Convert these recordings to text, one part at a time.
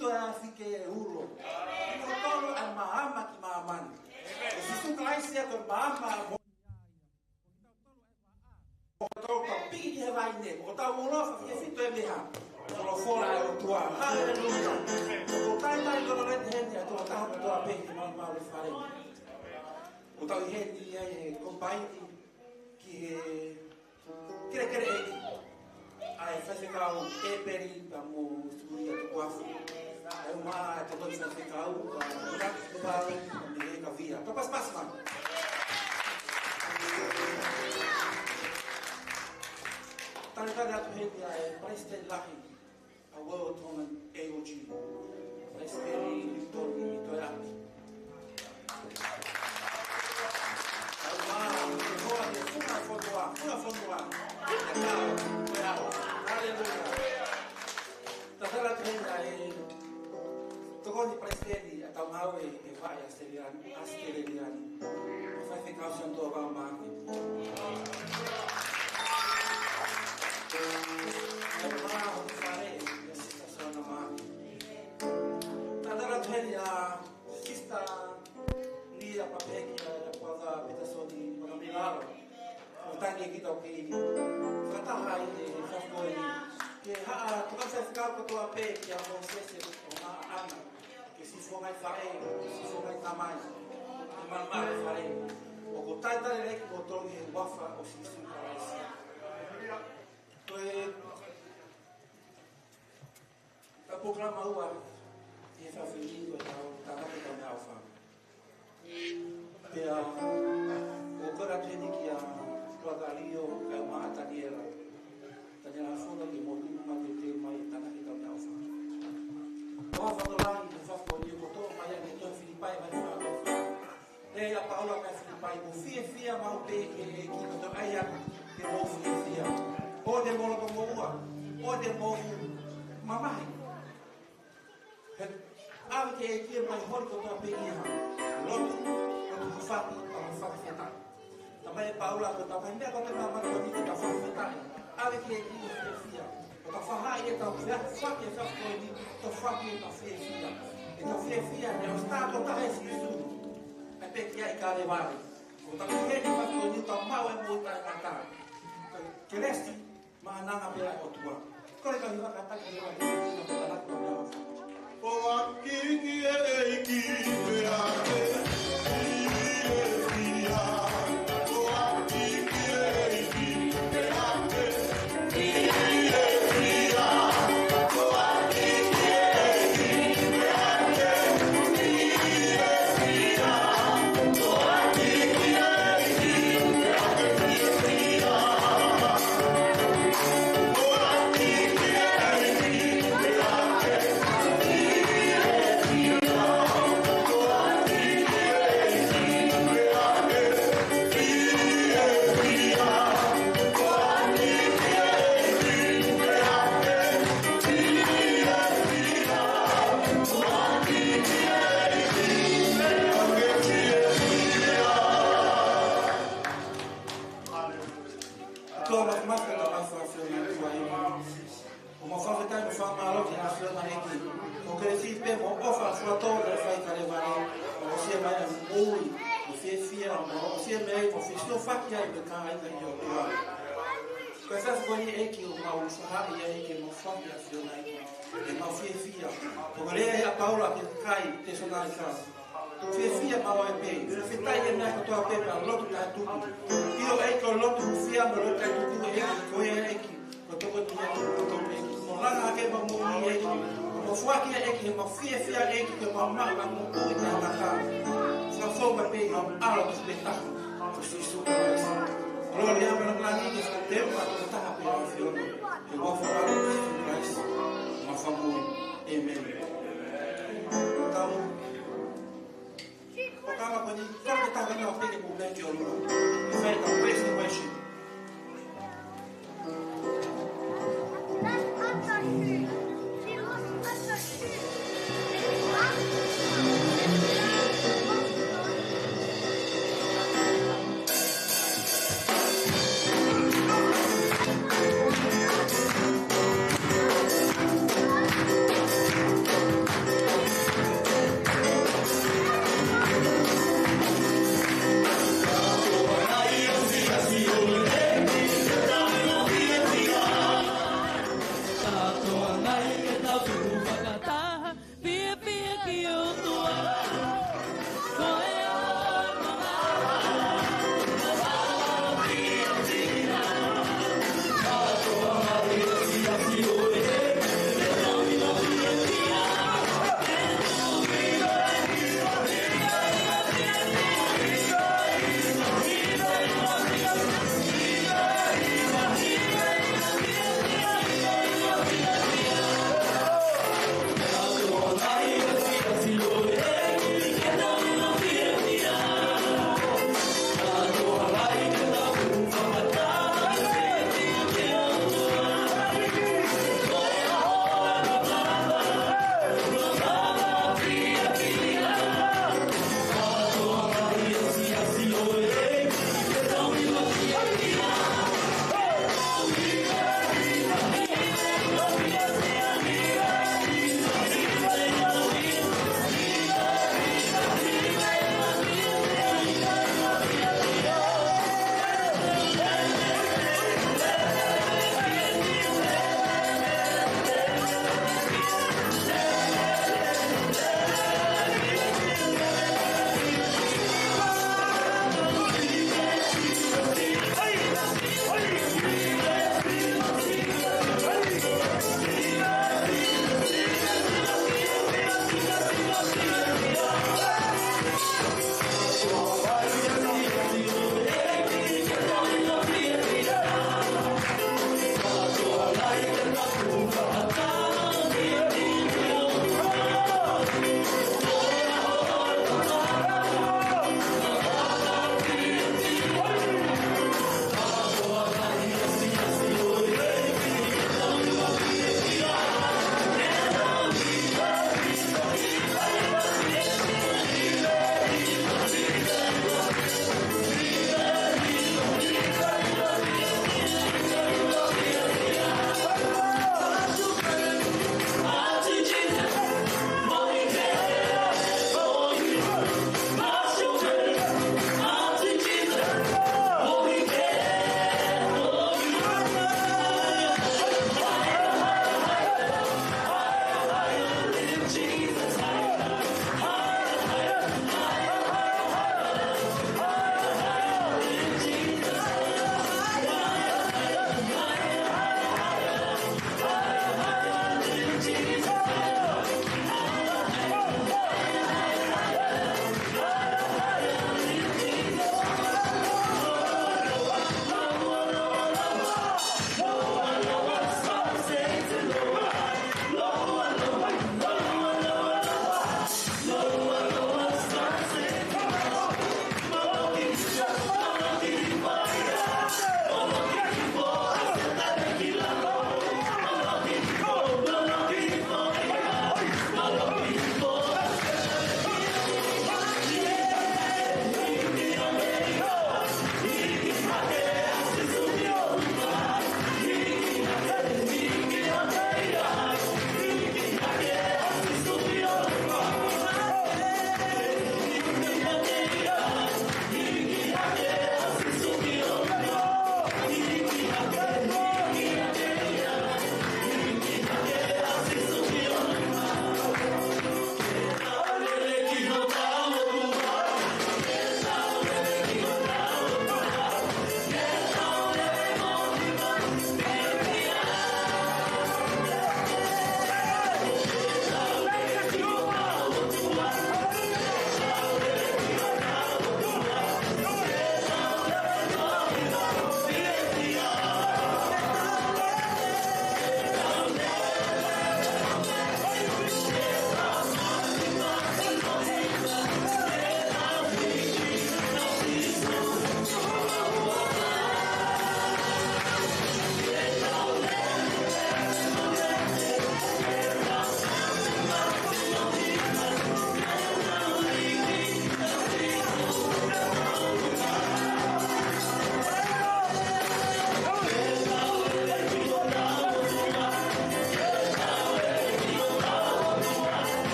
Toeapi ke ulo. Ino tolo ai mahama ki mahamani. E si suka ai sia ko mahama o tau ka piki he vai ne. O tau ulofa ki e fito e meha. Tolo fora e o tua. Halleluja. O tai tai kono rete henti a toa tahu toa peki mau le whare. O tau i henti ai e kompaiti ki he kere eki. Ai whawhekau e peri pa mo suri a te kuafu. Ai maa te toi whawhekau ka uraki te pāwe me e ka via. Ka pas man. Tane tane atu heti a e Palesiteni lahi a World Tournament AOG. Palesiteni Niutoni Toeapi. Ai maa te hoa te funa fondoa. Te tau, te ao. Halleluja. Tatala trena e tokoni Palesiteni a tau mau e vai asteleriani. Fai whekau si antoa wau māke. E maa o te whare e sista sana māke. Tatala trena a sista ni a papeki a kuaga petasoni pakamilalo. O tangi ki tau ki ini. Whataha i te whafko ini. Ke haa tukasa whikau katoa pē ki a mo sese o maa ana. Ke si whongai whae, ke si whongai tamai. Ke manmare whae. O ko taitare reki ko tongi he wafa o si suka raisi. Koe ka programa ua i he whawhiringo e tau tānake tau me au whanga. Pea o kora treni ki a Tuagario ka maa Daniela. Daniela fona ki mo tunu ma te teo mai tanaki tau me au whanga. Oa whanolai te whafko ni o koto mai ane toi Filipai mai whanga. Nei a paula kai Filipai mo fia mau pe ke e ki koto ai anu ke mo fia. O de molo ko mo ua. O de mo mamahi. Awe ke e kia mai hori koto a pe iha. Lotu, koto hawhaki, koto whakawhetai. Tamai e paula ko tau kai mea kote mamana ko niki tau whakawhetai. Awe ke e kia fia. O tau whahai e tau whaki e whakko e ni, tau whaki e tau fia. E tau fia ne o stato tahe si suru. Ai pe kia i kāre wāre. O tau ki heni whakko e ni tau mau e mō tai kata. Ke resti, mahananga pera o tua. Kore kau hiwa kataki e wa te tina pe talaki o mea whaka. O akiki e eiki pe ake, e fia. O akiki e eiki pe ake, e fia. O akiki e eiki pe ake, e fia. O akiki e eiki pe ake, e fia. O akiki e eiki pe ake. Paula che cai te sono al caso. Fia ma è bene. Se fai che mi tua per l'otto da tu. Io ecco l'otto fia ma l'otto da tu e coi ecco. Lo tocco tu non la che ma mu ecco. Mo fa che ecco ma fia ecco che mamma ma mu poi da la casa. Fa forma per no allo spettacolo. Così su questo. Allora andiamo alla planina che sta tempo ma sta per la fiore. E va fare questo ma fa muy. Amen. Então, o cara quando fala que está vendo a pele com o leite ou não, e vai dar preço vai chegar.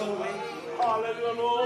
Hallelujah, Lord.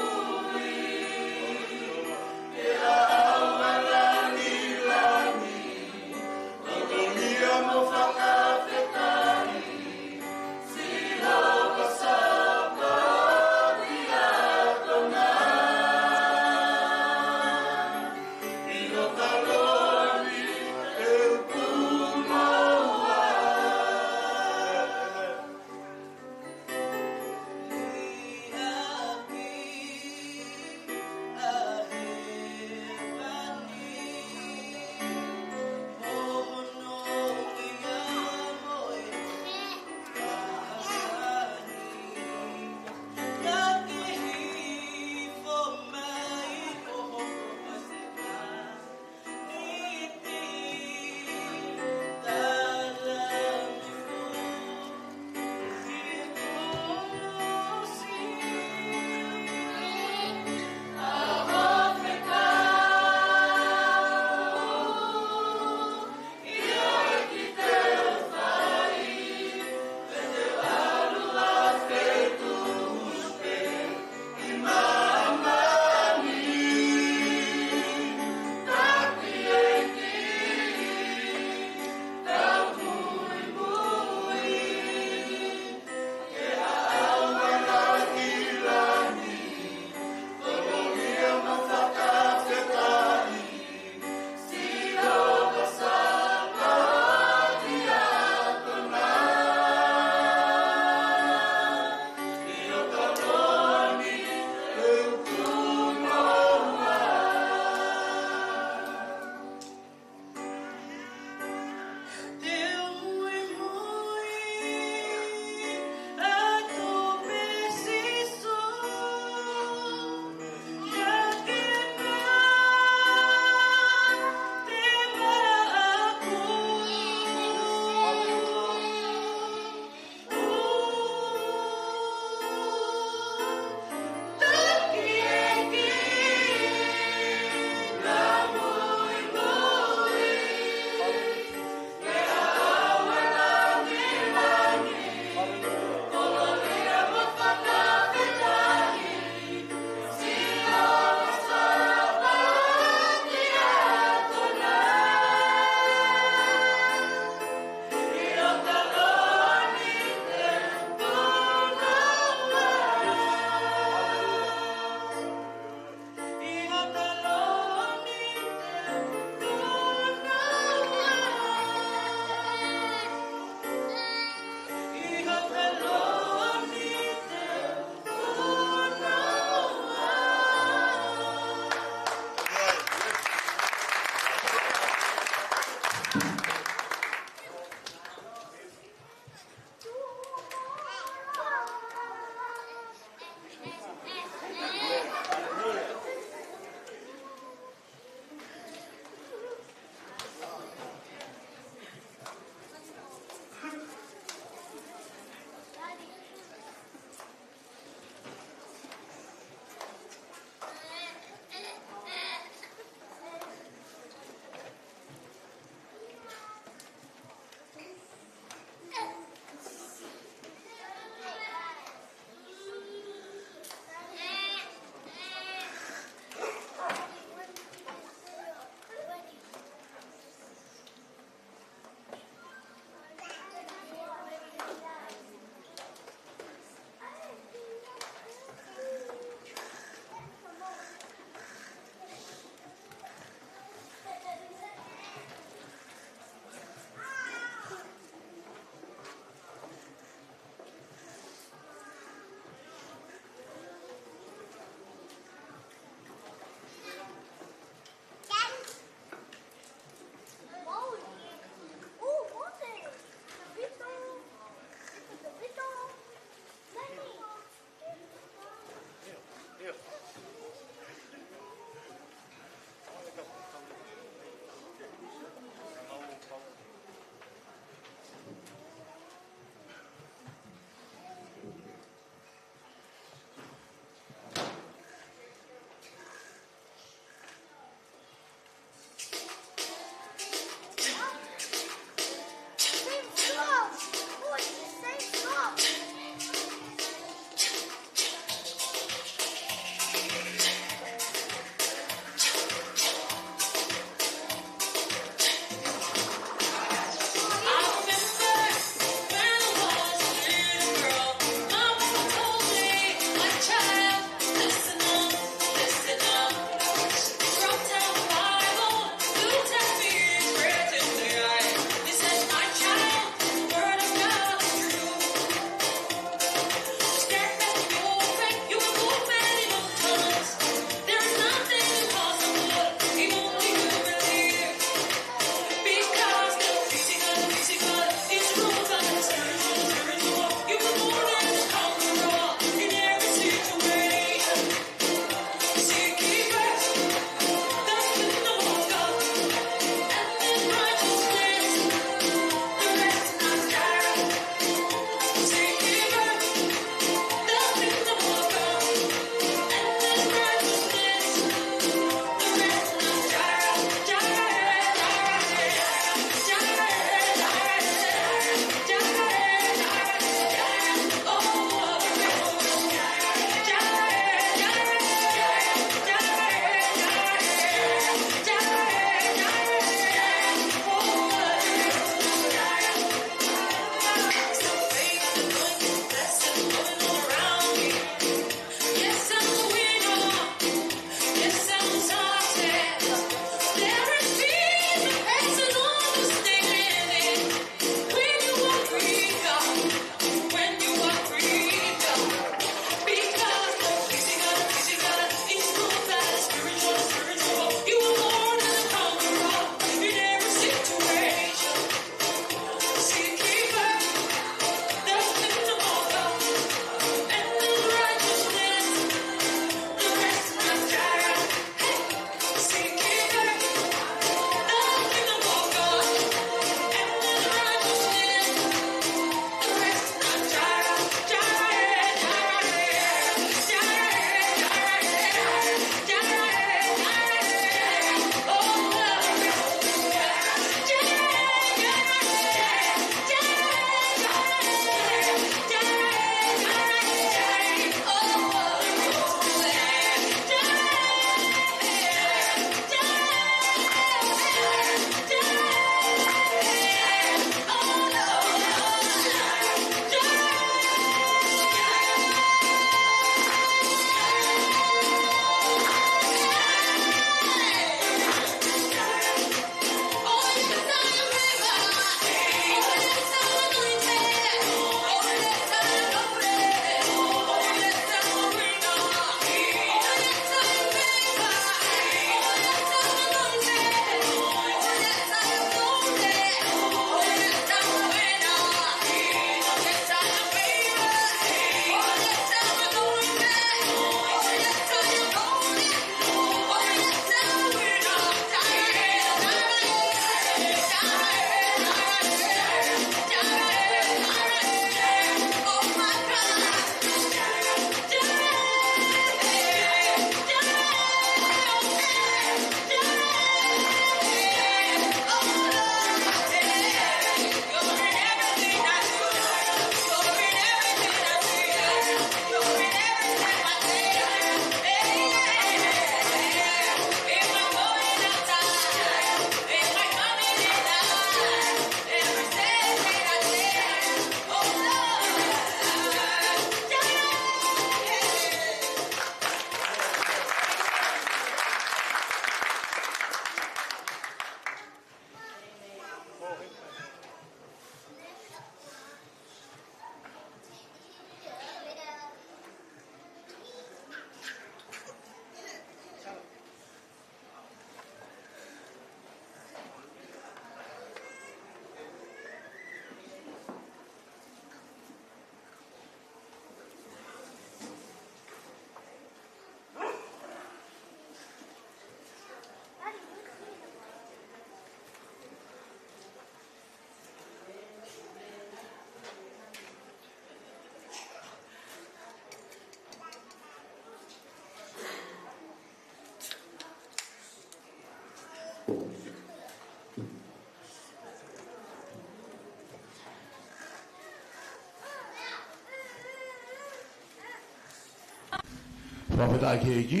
Whawheta ki eki.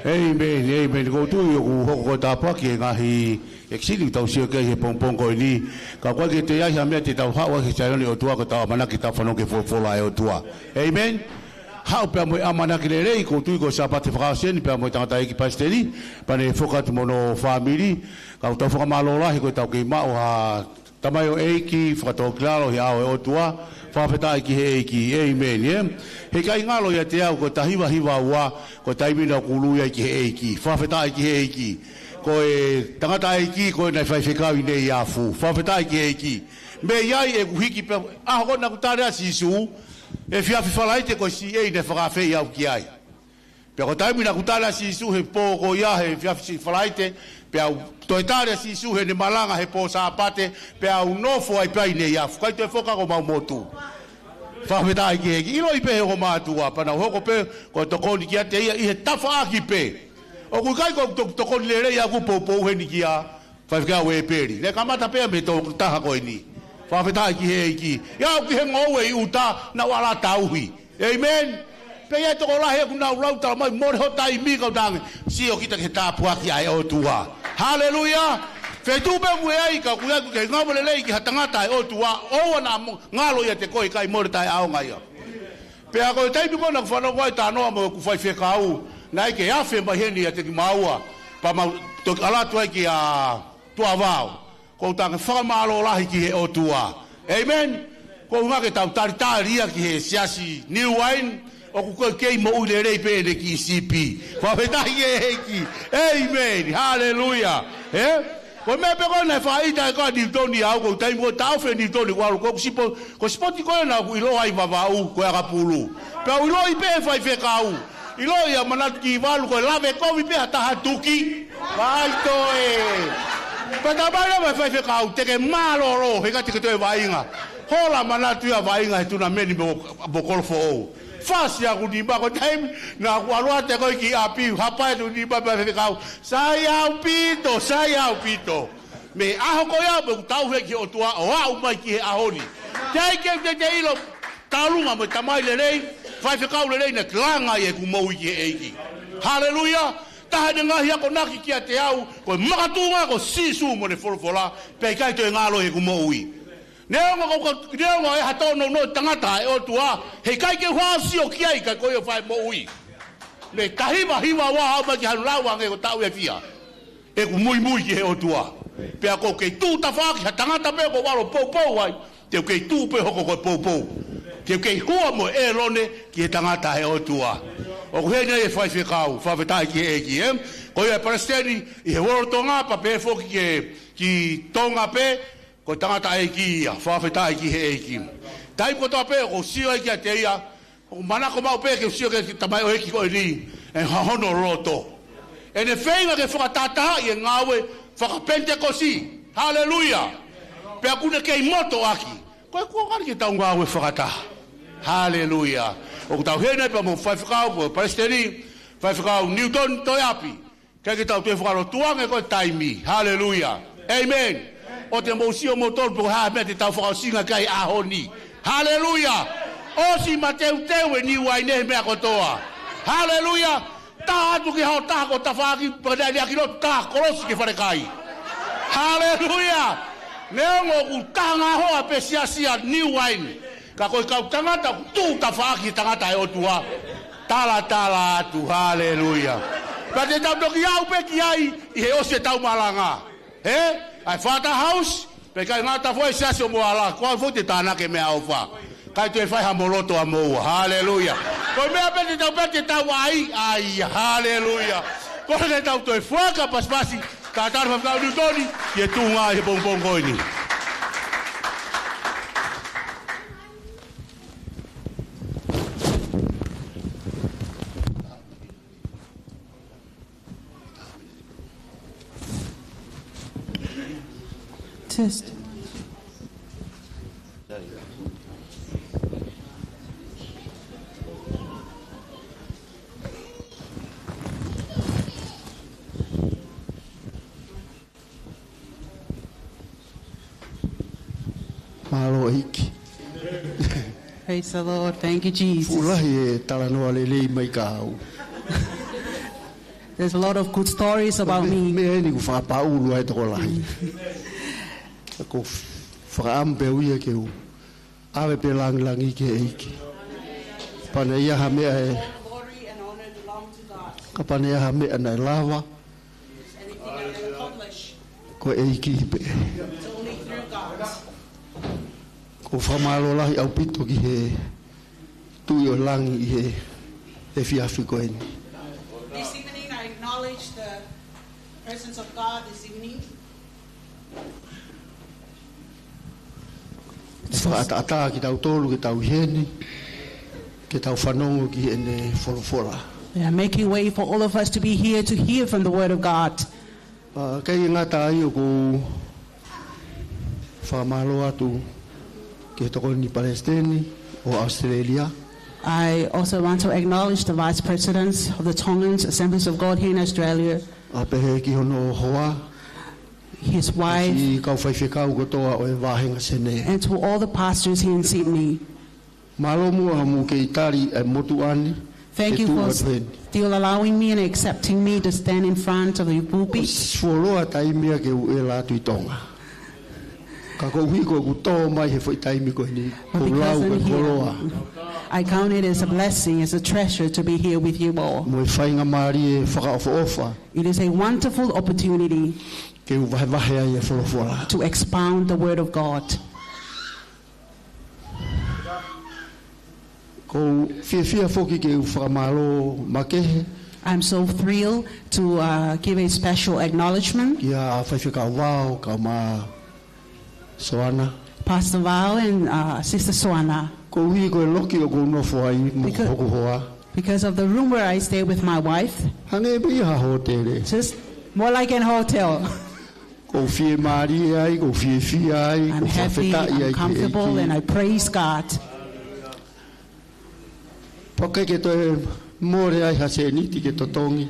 Amen. Ko tu yo ku hoko ta pa ki ngahi eksili tau sia ke he pompong ko ni. Ka kwa ke te ya me te tau hawa ke sai o tua ko ta mana ki ta whano ke fola e o tua. Amen. Hau pe mo amana ki le rei ko tu ko sa pa te whakasen pe mo tangata eki Palesiteni pa ne fokat mono family. Ka tau whakamalola he ko tau ke ma o ha tamai o eki whakatau klaro he ao e o tua. Whawhetai ki he eki, amen, yeah? He kai ngalo ia te au, ko ta hiwa ua, ko taimina kuluia ki he eki, whawhetai ki he eki, ko e tangata eki, ko e nei whaiwhekau i nei afu, whawhetai ki he eki. Me iai e kuhiki pe, aho kona kutarea sisu, e whiawhi whalaite ko si ei ne whakawhei au ki ai. Pe ko taimina kutarea sisu, he pō ko ia, he whiawhi whalaite, pe au toetarea sisu, he ne malanga, he pō sāpate, pe au nofo ai pai nei afu, kai te whoka ko mau motu. Whawhetai ki heki, ilo i pehe o mātua, pana hoko pe, ko tokoni ki a te ia, i he tafa aki pe. O kui kai ko tokoni le rei aku pou he ni ki a, whawhekau e peri. Ne kamata pea me tō taha koe ni. Whawhetai ki heki. Iau ki he ngau e uta, na wala tauhi. Amen. Pe ia toko lahe ku nau rau tala mai, more ho tai mi kau tangi. Si o kita ke tāpua ki ai o tua. Hallelujah. Fetu be mu ai ka kuya ku ke ngabole lei ki hatangata e o tua o na ngalo ia te koi kai more tai ao ngai. Pe a ko tai bi ko na fano ko ta no mo ku fai fekau nai ke afe ba heni ia te ki maua pa ma to ala tu ki a tua vao. Ko ta ke fa malo la ki he o tua. Amen. Ko nga ke tau taritaria ki he siasi new wine o ku ke mo ule rei pe de ki sipi. Fa vetai e ki. Amen. Hallelujah. Ko me pe ko na fa ita ko Niutoni au ko tai mo tau fe Niutoni ko sipo ko na ku ilo ai vavau ko aga pulu. Pe ilo i pe fa fe kau. Ilo ia manat ki valu ko lave ko vi pe hata hatuki. Vai to e. Pa ta ba na fa fe kau te ke malo ro he ka te to e vainga. Hola manat ia vainga tu na meni bo kolfo. Fasi aku di ba ko time na aku alua te ko ki api hapa tu di ba fe kau saya pito me aho ko ya bo tau he ki o tua o au mai ki ahoni tai ke te ilo talunga mo tamai le rei fai fe kau le rei na klanga e ku mo ki eiki haleluya ta de nga hia ko naki ki te au ko makatunga ko sisu mo ne folfola pe kai te ngalo e ku mo ui Neo e hatono no tangata e o tua. He kai ke hoa si o kiai kai koe o whai mo ui. Me tahiwa wa hau ki hanu lawa nge ko tau e fia. E ku mui ki he o tua. Pea ko kei tū ta whaki ha tangata me ko waro pou wai. Te kei tū pe hoko ko pou. Te kei hua mo e rone ki he tangata he o tua. O ku hene e whai whikau, whawhetai ki e ki e. Ko e Palesiteni i he waro tonga pa pe whoki ki tonga pe. Ko tangata e ki ia, whawhetai ki he e ki. Tai ko toa pe, ko sio e ki a te ia, ko mana ko mau pe ke sio ke tamai o eki ko e ni, e hahono roto. E ne whenga ke whakatataha i e ngawe, whakapente ko si. Hallelujah. Pe akune kei moto aki. Ko e kua kari ke tau ngawe whakataha. Hallelujah. O ku tau hene pa mo whaiwhakau, po Palesiteni, whaiwhakau Niutoni Toeapi. Kei ke tau te whakaro tuange ko e taimi. Hallelujah. Amen. O te mousio motor po ha me te tau whakaosinga kai ahoni. Hallelujah. O si mateu teu e ni waine me akotoa. Hallelujah. Ta atu ki hao taha ko tawhaki padani akino taha korosi ke wharekai. Hallelujah. Neongo ku tanga hoa pe sia new wine. Ka koe kau tangata ku tu tawhaki tangata e otua. Tala atu. Hallelujah. Pa te tau toki au pe ki ai i he ose tau malanga. Ai fata house, pe kai ngata foi sasio mo ala, ko fo te tana ke me au fa. Kai tu e fai hamoloto a mo. Hallelujah. Ko me apete tau ai, hallelujah. Ko le tau to e foka paspasi, ka tar fa ka Niutoni, ke tunga e bonbon koini. Test. Malo hiki. Praise the Lord. Thank you, Jesus. Ulahi e talanoa le lei mai ka au. There's a lot of good stories about me. Me ni ku whakapaulu ai toko lahi. Ko whakaampe uia ke u. Awe pe langi ke eiki. Pana ia ha mea e. Ka pana ia ha mea na lava. Ko eiki pe. Ko whamalo lahi au pito ki he tui o langi i he fiafi ko eni. This evening I acknowledge the presence of God this evening. Whaata ki tau tolu ki tau heni, ki tau whanongo ki ene wholofora. We are making way for all of us to be here to hear from the Word of God. Kei ngata ai o ku whamalo atu ki toko ni Palesiteni o Australia. I also want to acknowledge the Vice Presidents of the Tongans Assemblies of God here in Australia, Apehe ki hono hoa, his wife, ki kau whaiwhekau kotoa o e wāhenga sene. and to all the pastors here in Sydney. Malo mua mu ke itari e motu ani. Thank you for still allowing me and accepting me to stand in front of the pulpit. Swoloa taimia ke u e la tui tonga. Ka ko hui ko ku tō mai he whai taimi ko ni. Ko lau ko koloa. I count it as a blessing, as a treasure to be here with you all. Mo whainga maari e whakaofa. It is a wonderful opportunity Ke u wahe ai e wholofora. to expound the Word of God. Ko fia foki ke u whakamalo makehe. I'm so thrilled to give a special acknowledgement. Ia whaiwheka wao ka ma soana. Pastor Val and Sister Swana. Ko hui ko e loki o ko nofo ai mo hoku hoa. Because of the room where I stay with my wife, Hange bi ha hotele. just more like an hotel. Ko fie maari ai, ko fie ai. I'm happy, I'm comfortable, and I praise God. Poke ke to e more ai ha se niti ke totongi.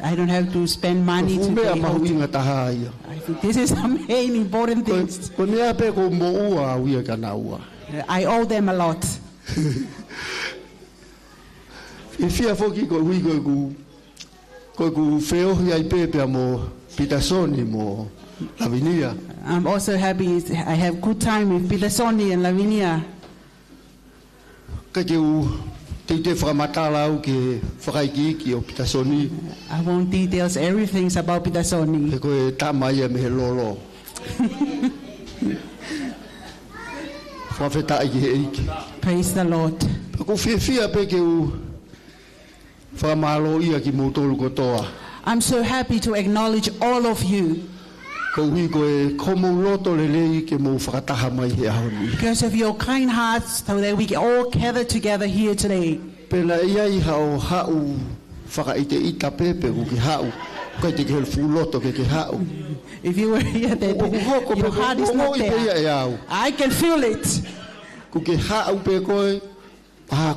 I don't have to spend money to Fume pay a mahu hotel. inga taha ia. I think this is the main important thing. Ko mea pe ko mo ua uia ka na ua. I owe them a lot. E fia foki ko hui ko ku feo ai pepe mo Pitasoni mo Lavinia. I'm also happy I have good time with Peter Sonny and Lavinia. Ka ke u te whakamatala au ke whakaiki ki o Pitasoni. I won't details everything about Peter Sonny. He ko e tamaia me he lolo. Whawheta ai ki he eiki. Praise the Lord. Ko fia pe ke u whakamalo ia ki mo tolu kotoa. I'm so happy to acknowledge all of you Ko hui ko e komo loto le lei ke mo whakataha mai he ahoni. because of your kind hearts, so that we can all gather together here today. Pena ia i hao hau whakaite ita pepe ku ki hau. Kai te ke fuloto ke hau. If you were here, that your heart is not there. I can feel it. Ku ke hau pe koe.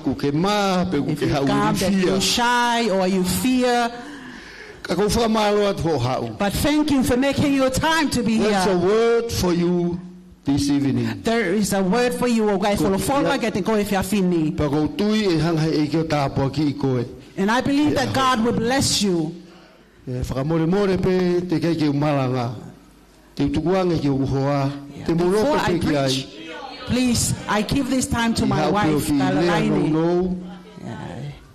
Ku ke ma pe ku If ke you hau come that you're rifia. shy or you fear, Ka ko whamalo at ho hau. but thank you for making your time to be There's a here. word for you this evening. There is a word for you, o guys. For follow get go if you're fini. Pa ko tui e hanga e ke o tāpua ki i koe. And I believe that God will bless you. E whakamore more pe te kei ke umalanga. Te utukuanga ki o uhoa. Te Before moloto I pe ki ai. preach, please, I give this time to my wife, Lea no Galalaini. no.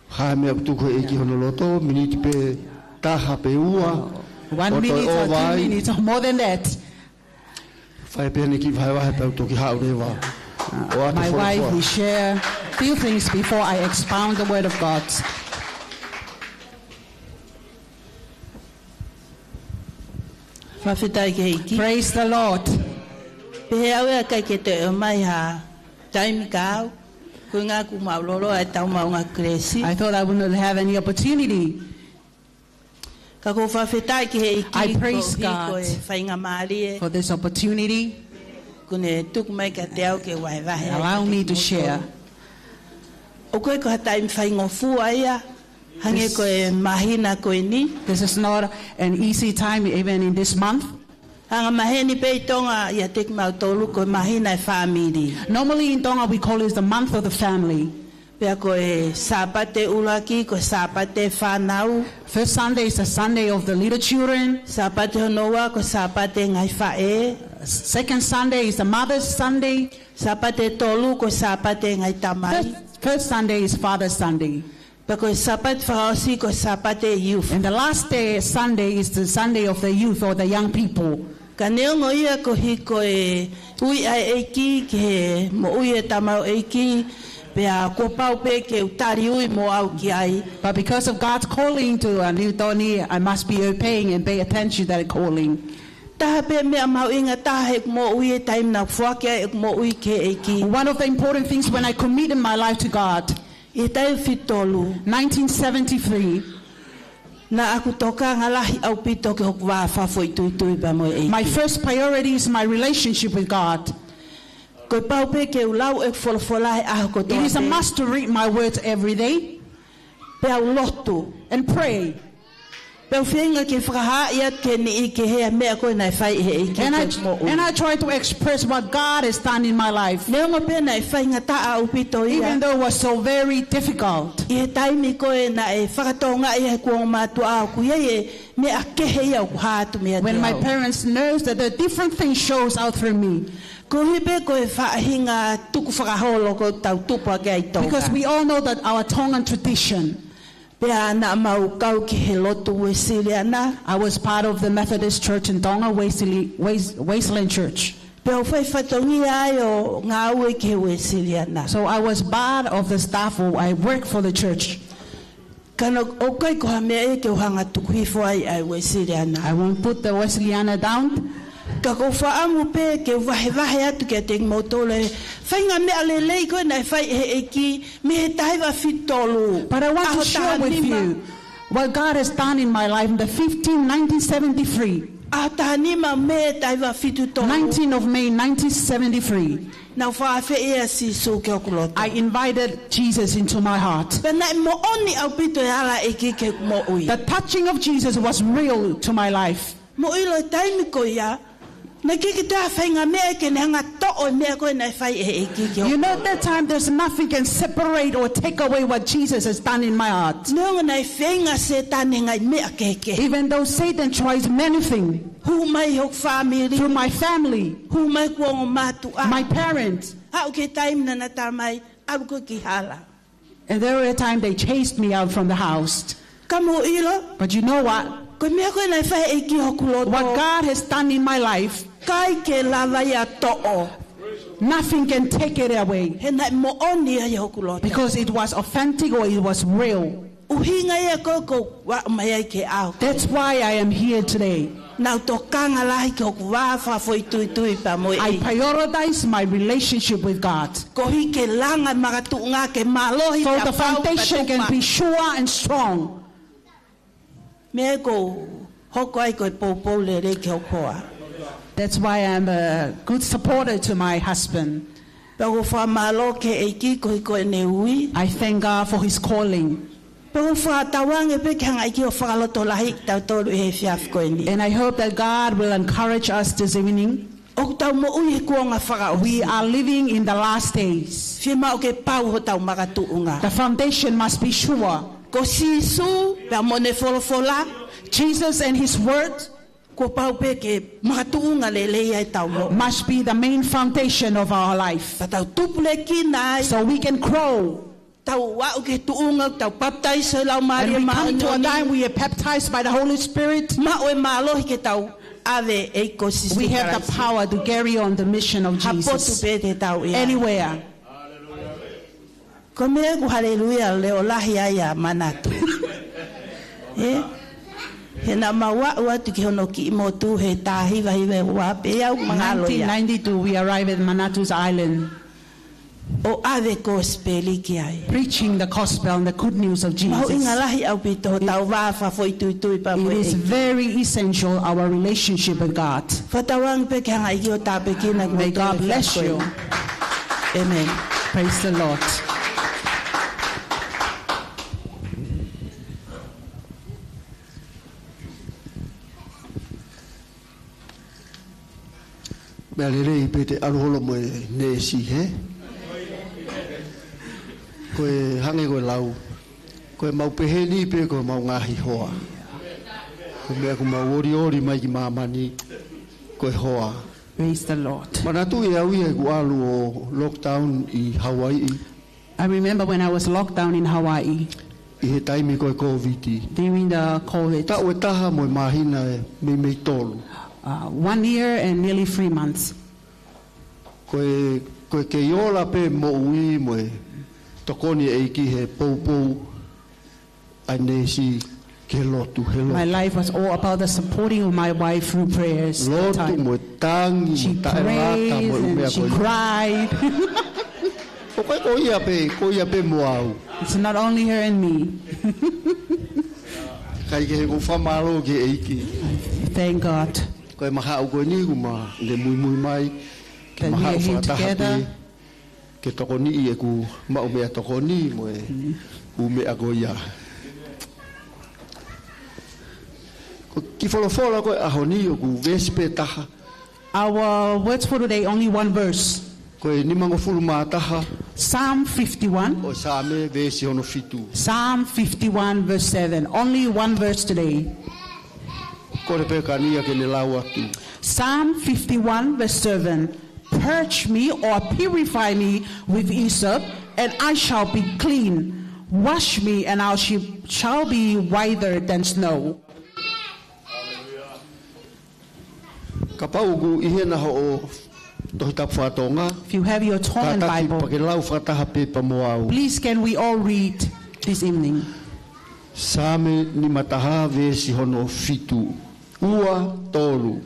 Ha me tuku e ki honoloto. Miniti pe taha pe ua. 1 minute or 2 minutes or more than that. Whai pēne ki whai wahe pe utoki hau rewa. My wife, we share few things before I expound the word of God. Whawhetai ke hiki. Praise the Lord. Pehe au ea kai ke te o mai ha taimi ka au. Koe ngā ku maulolo ai tau maunga kresi. I thought I would not have any opportunity. Ka ko whawhetai ke he iki. I praise ko God e whainga maari e. for this opportunity. Kune tuku mai ka te au ke wai wahe. Allow me to share. O koe ko ha taimi whaingo fua ia. Hange ko e mahina koe ni. This is not an easy time, even in this month. Hanga maheni pe i tonga ia teki mau tolu ko e mahina e whamiri. Normally in Tonga we call it the month of the family. Pea koe sapate ulaki ko sapate whanau. First Sunday is the Sunday of the little children. Sapate honoa ko sapate ngai whae. Second Sunday is the Mother's Sunday. Sapate tolu ko sapate ngai tamai. First Sunday is Father's Sunday. Pea koe sapate whaosi ko sapate youth. And the last day, Sunday, is the Sunday of the youth or the young people. Ka neongo ia ko hiko ui ai eiki ke mo ui e tamau eiki. Pea ko pau pe ke utari ui mo au ki ai. But because of God's calling to Niutoni, I must be obeying and pay attention to that calling. Taha pe mea mau inga taha ek mo ui e taim na fuake ek mo ui ke eiki. One of the important things when I committed my life to God, I taim fitolu. 1973, Na aku toka ngalahi au pito ke hok wa fafo itui pa mo eiki. my first priority is my relationship with God. Ko pau pe ke ulau ek folfolai aho ko It is a must to read my words every day Pe au lotu. and pray. Pe au whienga ke whakaha ia ke ni I ke hea mea koe nai whai he eiki ke mo ui. And I try to express what God has done in my life, Neongo pe nai whai ngata au pito ia. even though it was so very difficult. I he taimi koe na e whakatonga I he kuonga mātu au kuia e mea kehe ia ku hātu mea When te my au. parents knows that the different things shows out through me, Ko hipe koe whaahinga tuku whakaholo ko tau tupa ke ai tonga. because we all know that our Tongan tradition. Pea na mau kau ki he lotu wesile ana. I was part of the Methodist Church in Tonga, Wasteland Church. Pea o whai whatongi ai o ngā ue ki he wesile ana. So I was part of the staff, or I worked for the church. Kano o kai ko ha mea e ke o hanga tuku hifo ai ai wesile ana. I won't put the Wesleyana down. Ka ko whaamu pe ke wahe atu ke te motole. Whainga mea lelei koe nai whai he eki me he taiwa fitolu. But I want Aho to share taha with nima. you what God has done in my life in the 1973, Aho taha nima me taiwa fitu tolu. 19 of May 1973. Na whaafe ea si so ke okuloto. I invited Jesus into my heart. Pe nai mo oni au pito e ala eki ke mo ui. The touching of Jesus was real to my life. Mo ilo e taimi ko ia. Na kiki taha whainga mea ke ne hanga to'o e mea koe nai whai e eki ke You okuloto. know, at that time, there's nothing can separate or take away what Jesus has done in my heart. Neonga nai whainga se tane ngai mea keke. Even though Satan tries many things Hu mai hok whamiri. through my family, Hu mai kuongo mātu a. my parents, Hau ke taim na tā mai, au ko ki hala. and there were times they chased me out from the house. Kamu ilo, But you know what? ko mea koe nai whae e ki hoku loto. What God has done in my life, Kai ke lawa ia to'o. nothing can take it away. He nai mo oni ai hoku loto. Because it was authentic or it was real. Uhinga ia koko wa mai ai ke au. That's why I am here today. Nau to kanga lahi ke hoku wafa foi tui pa mo I e. prioritize my relationship with God. Ko hi ke langa magatu ngā ke malohi So ka the pau foundation can patupa. be sure and strong. Mea ko hoko ai koe poupou le re ke hokoa. That's why I'm a good supporter to my husband. Pako whamalo ke eiki koe koe ne ui. I thank God for his calling. Pako whātawange pe ke hanga iki o whakaloto lahi tau tolu he whiaf koe ni. And I hope that God will encourage us this evening. O tau mo ui he kuonga whaka o. We are living in the last days. Whima o ke pau ho tau magatu unga. The foundation must be sure. Ko sisu, pe mone folofola, Jesus and his word ko pau pe ke magatu unga le lei ai tau mo. must be the main foundation of our life. Pa tau tupule ki nai, So we can grow. tau wa o ke tuunga, tau baptise lau And Maria we come to a Maanoni. time we are baptized by the Holy Spirit. Ma o e malohi ke tau ave e ko sisu. We have the power to carry on the mission of Hapotu Jesus pe te tau ia. anywhere. Ko mea ku haleluia leo lahi ai a manatu. He na mawa atu ki hono ki imotu he tahiwa hiwe ua pe au mangalo ia. 1992, we arrived at Manatu's Island, O ave ko speli ki ai. preaching the gospel and the good news of Mau inga Jesus. lahi au pito tau wafa foi tui pa mo It is e. very essential, our relationship with God. Fatawang pe ke hanga iki o tape ki na May God bless you. Amen. Praise the Lord. Mea le rei pe te aroholo mo e ne si he. koe hange koe lau. Koe mau peheni pe koe mau ngahi hoa. Koe mea koe mau ori mai ki mamani koe hoa. Praise the Lord. Manatu e au ia ku alu o lockdown I Hawaii. I remember when I was locked down in Hawaii I he taimi koe COVID. during the COVID. Ta ue taha mo mahina e mei tolu. 1 year and nearly 3 months. Koe ke iola pe mo ui mo e tokoni e ki he pou ai nesi ke lotu he My lotu. life was all about the supporting of my wife through prayers. That Lotu time. mo tangi She mo tae rata mo prayed umea and she koe. cried. O koe ia pe mo au. It's not only her and me. Kai ke he ko whamaro ke eiki. Thank God Koe maha au koe ni kuma le mui mai. Ke that we maha are au here whakataha together. pe. Ke tokoni I e ku maumea tokoni mo e umea koe ia. Ki wholofola koe ahoni o ku vespe taha. Our words for today, only one verse. Koe ni mango fulu mātaha Psalm 51. o sa me vesi hono fitu. Psalm 51 verse 7. Only one verse today. Kore pe kania ke ne lau atu. Psalm 51 verse 7. Purge me or purify me with hyssop, and I shall be clean. Wash me, and I shall be whiter than snow. Ka paugu ihe na ho o tohi tapu whatonga. If you have your Torah Ka taki pa Bible, ke lau whataha pe pa mo au. please can we all read this evening? Sa me ni mataha vesi hono fitu. Ua tolu.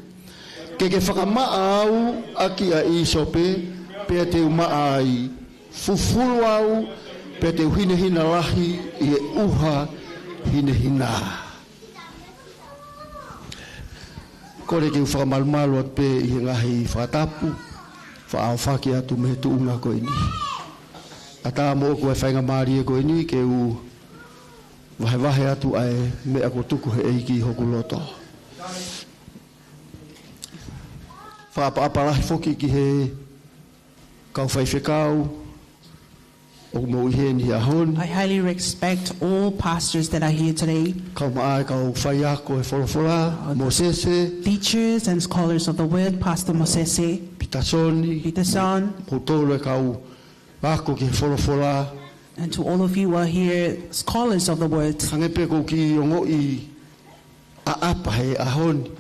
Ke whakamaa au aki a isope pe te umaa ai. Fufulu au pe te hinehina lahi I e uha hinehina. Kore ke whakamalumalu at pe I ngahi whakatapu. Whaau whaki atu me tu unga koe ni. Ata mo koe whainga maari e koe ni ke u wahe atu ai me ako tuku he eiki hoku loto. Whaapalahi whoki ki he kau whaiwhekau o mo ihe ni ahon. I highly respect all pastors that are here today, Kau maa kau whaiako e wholofola, Mosese, teachers and scholars of the word, Pastor Mosese, Pitasoni, Peterson, Potolo e kau ako ki wholofola. and to all of you who are here, scholars of the word. Hangepe ko ki ongo I apa he ahon.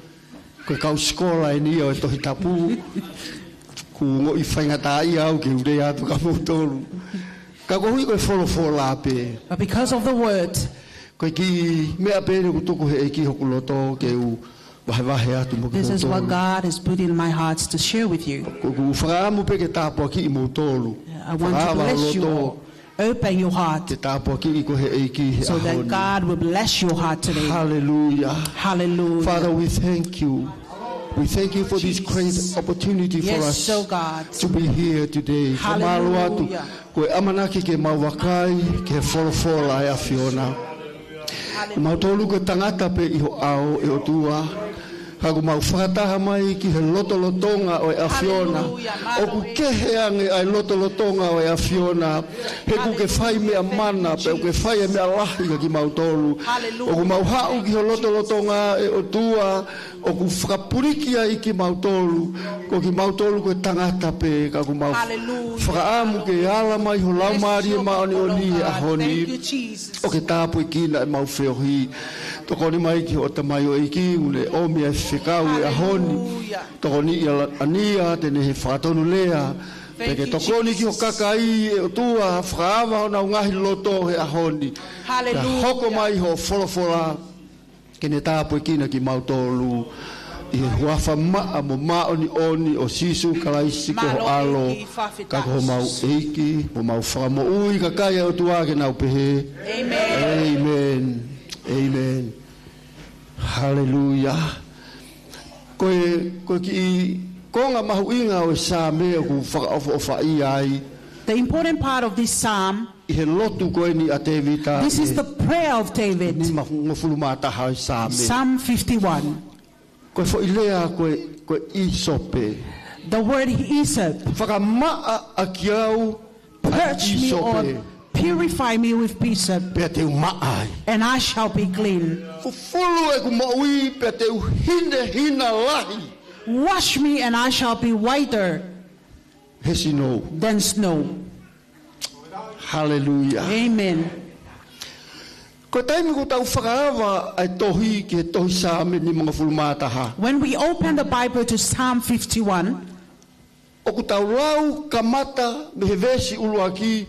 Koe kau skola e ni o e tohi tapu. Ku ongo I whaingata I au ki ure atu ka motolu. Ka kohui koe wholofola pe. But because of the word, Koe ki mea pere ku tuku he eki hoku loto ke u wahe atu mo ki this is what motolu. God has put in my heart to share with you. Ko ku whakaamu pe ke tāpua ki I motolu. I want to bless you all. Open your heart Te tāpua ki I ko he eki he so that ahoni. God will bless your heart today. Hallelujah. Hallelujah. Father, we thank you. We thank you for this great opportunity for Yes, us so God. to be here today. Hallelujah. Koe amanaki ke mauwakai, ke wholofola e a Fiona. Mautolu ke tangata pe iho ao e o tua. Hagu mau whakataha mai ki he lotolotonga o e a Fiona. O ku kehe ange ai lotolotonga o e a Fiona. He ku ke whai mea mana, pe o ke whai e mea lahi ka ki mautolu. O ku mau hau ki he lotolotonga e o tua. O ku whakapuriki ai ki mautolu. Ko ki mautolu koe tangata pe ka ku mau whakaamu ke ala mai ho lau maari e maoni o ni e ahoni. Thank you, Jesus. O ke tāpu I kina e mau whiohi. Toko ni mai ki o te mai o iki ule o mea whikau e ahoni. Toko ni I ania tene he whakatonu lea. Peke toko ni ki o kakai e o tua whakaawa o nau ngahi loto he ahoni. Hallelujah. Ka hoko mai ho wholofora. Kene tāpu I kina ki mautolu. I he huafa maa mo maoni oni o sisu kalaisi ko ho alo. Ka ko mau eiki, mo mau whakamo ui ka kai o tua ke nau pehe. Amen. Amen. Amen. Hallelujah. Koe ki konga mahu inga o sa me o ku whakaofo o whai ai. The important part of this psalm, I he lotu koe ni a te vita. this is the prayer of Ni David. mafulu mātaha o sa me. Psalm 51. Koe fo ilea koe isope. The word hyssop. Whakamaa a kiau a Purge me or isope. Purify me with hyssop, pe te umai. and I shall be clean. Fufulu e ku maui pe te hina lahi. Wash me, and I shall be whiter Hesi no. than snow. Hallelujah. Amen. Ko taimi ko tau whakaava ai tohi ke tohi sāme ni mga fulmataha. When we open the Bible to Psalm 51, O ku tau rau kamata me he vesi uluaki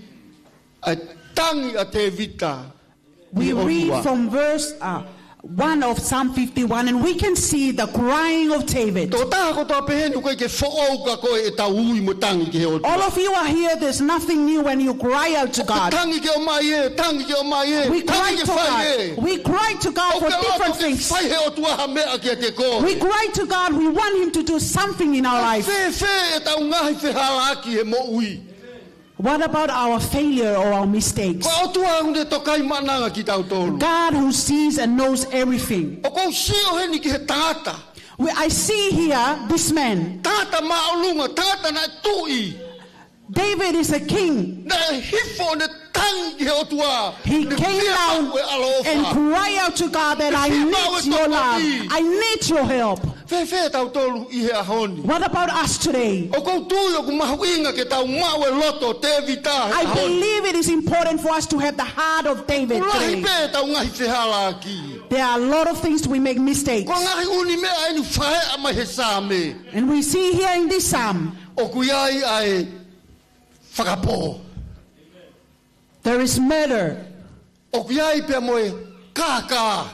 ai tangi a te vita. we read from verse 1 of Psalm 51, and we can see the crying of David. Tō taha ko tau pehenu koe ke whaau koe e tau ui mo tangi ke o All of you are here, there's nothing new when you cry out to God. Tangi ke o mai e, tangi ke o mai e, We cry tangi to ke whai e. God. We cry to God for different things. Whai he o tuaha mea ki a te koe. We cry to God. We want Him to do something in our life. Whe e tau ngahi whehala aki he mo ui. What about our failure or our mistakes? Ko o tuaha hunde tokai mananga ki tau tolu. God who sees and knows everything. O kou sio heni ki he tangata. I see here this man. Tangata maolunga, tangata na tui. David is a king. Na hifo ne tangi he o tuaha. He came down and cried out to God that I need your love. I need your help. Whe tau tolu I he ahoni. What about us today? O kou tui o ku mahuinga ke tau mawe loto te vita he I ahoni. believe it is important for us to have the heart of David Ulahi today. pe tau ngahi whehala aki. There are a lot of things we make mistakes. Ko ngahi uni mea enu whae ama he sāme. And we see here in this psalm, O kuiai ai whakapo. there is murder. O kuiai pe moe kākā.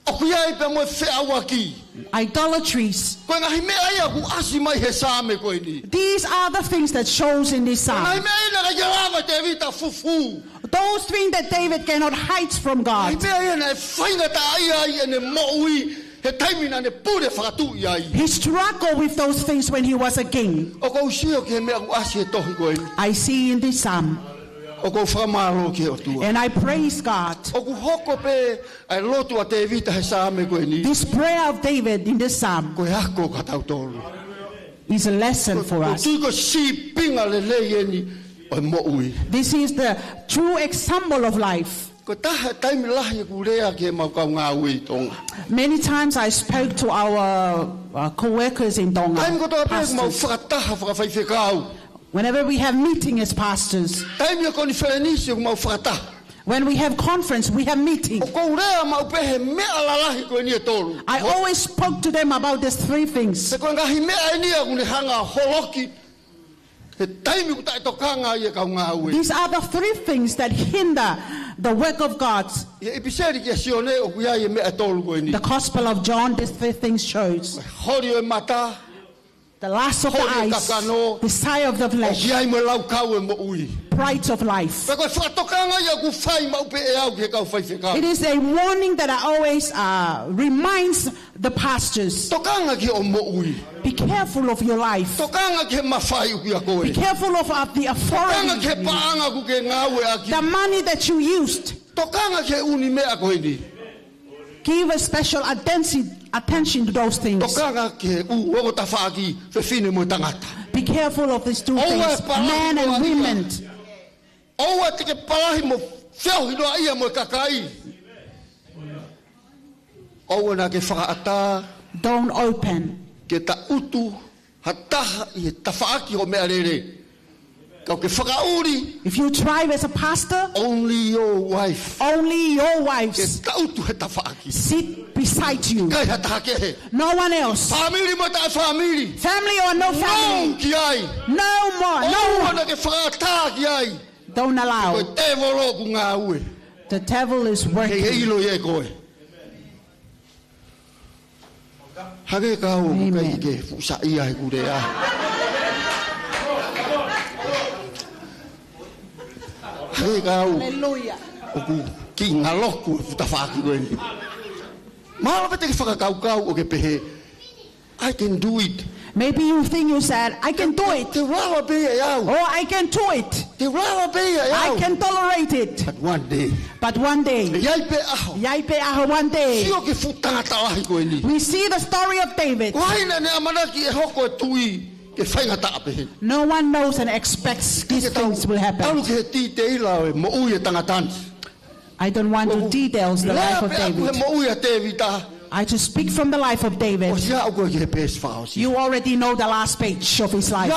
O kuiai pe moe whiawaki. Idolatries. Ko ngahi mea ia ku asi mai he sāme koe ni. These are the things that shows in this Ngahi psalm. mea ina ka jarawa te vita fufu. Those things that David cannot hide from Ngahi God. mea ina e whainga ta ai ene moui. He taimina ne pure whakatu i ai. He struggled with those things when he was a king. O kou sio ke mea ku asi e tohi koe ni. I see in this psalm. O kou whamaro ke o tua. And I praise God. O ku hoko pe ai lotu a te vita he sāme koe ni. This prayer of David in this psalm Koe hako ka tau tolu. is a lesson for Ko us. tui ko si pinga le lei eni o mo ui. This is the true example of life. Ko taha taimi lahi ku rea ke mau kau ngā ui tonga. Many times I spoke to our co-workers in Tonga, Taimi ko toa pe mau pastors. whakataha whakawhaiwhekau. Whenever we have meeting as pastors, Taimi ko ni whenisi ku mau whakataha. when we have conference, we have meeting. O kou rea mau pehe mea lalahi koe ni e tolu. I always spoke to them about these three things. Se koe ngahi mea e nia ku ni hanga holoki. He taimi ku tae tokanga i e kau ngā ui. These are the three things that hinder the work of God. I episeri ki a sione o ku iai e mea tolu koe ni. The Gospel of John, these three things shows. Hori o e mata. The lust of the eyes, desire of the O flesh, ki ai mo lau kau e mo ui. pride of life. Pe koe whakatokanga i a ku whai mau pe e au ki e kau whaiwhekau. It is a warning that I always reminds the pastors. Tokanga ki o mo ui. Be careful of your life. Tokanga ki mawhai uki a koe. Be careful of the Tokanga ki authority, paanga ku ke ngāwe aki. the money that you used. Tokanga ki uni mea koe ni. Give a special attention to those things. Tokanga ki uogo ta whaaki whiwhine mo tangata. Be careful of these two Oua things, e parahi men noa and ia. women. Oua te ke parahi mo whiau hinoa ia mo kakai. Oua na ke whakaata Don't open. ke ta utu hataha i ta whaaki o mea rere. Kau ke whakauri, If you drive as a pastor, only your wife. only your Ke wives ta utu he ta whaaki. sit beside you. Kai hataha ke he. No one else. Family mo ta family. Family or no No family. ki ai. No more. No Oua one. na ke whakaata ki ai. Don't Koe allow. te volo ku ngā ue. The devil is Hei working. ilo ye koe. Hage ka o Amen. kai ke fusa ia he kurea. Hage ka o Hallelujah. ku ki ngaloku futa whaki koe ni. Mahalo pete ke whakakau o ke pehe. I can do it. Maybe you think you said, I can do it. Te rawa pe e au. Or I can do it. Te rawa pe e I au. can tolerate it. But one day. But one day, Iai pe aho. yaipe aho one day, Sio ke futanga talahi koe ni. we see the story of David. Ko haina ne amanaki e hoko e tui ke whainga tape. No one knows and expects these things will happen. Talu ke ti te ila e mo ui e tangatani. I don't want to details the life of David. Mo ui e te vita. I just speak from the life of David. You already know the last page of his life.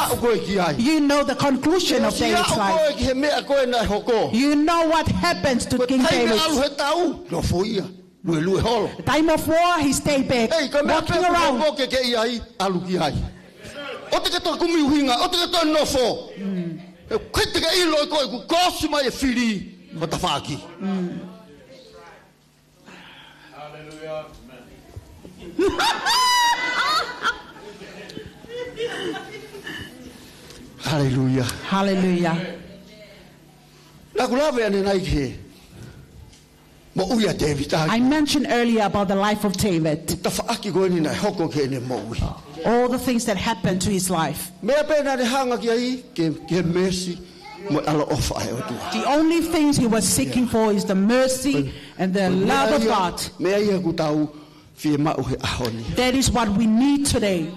You know the conclusion of David's life. You know what happens to King David. The time of war, he stayed back, walking around. Hallelujah. Hallelujah. I mentioned earlier about the life of David. All the things that happened to his life. The only things he was seeking for is the mercy and the love of God. That is what we need today.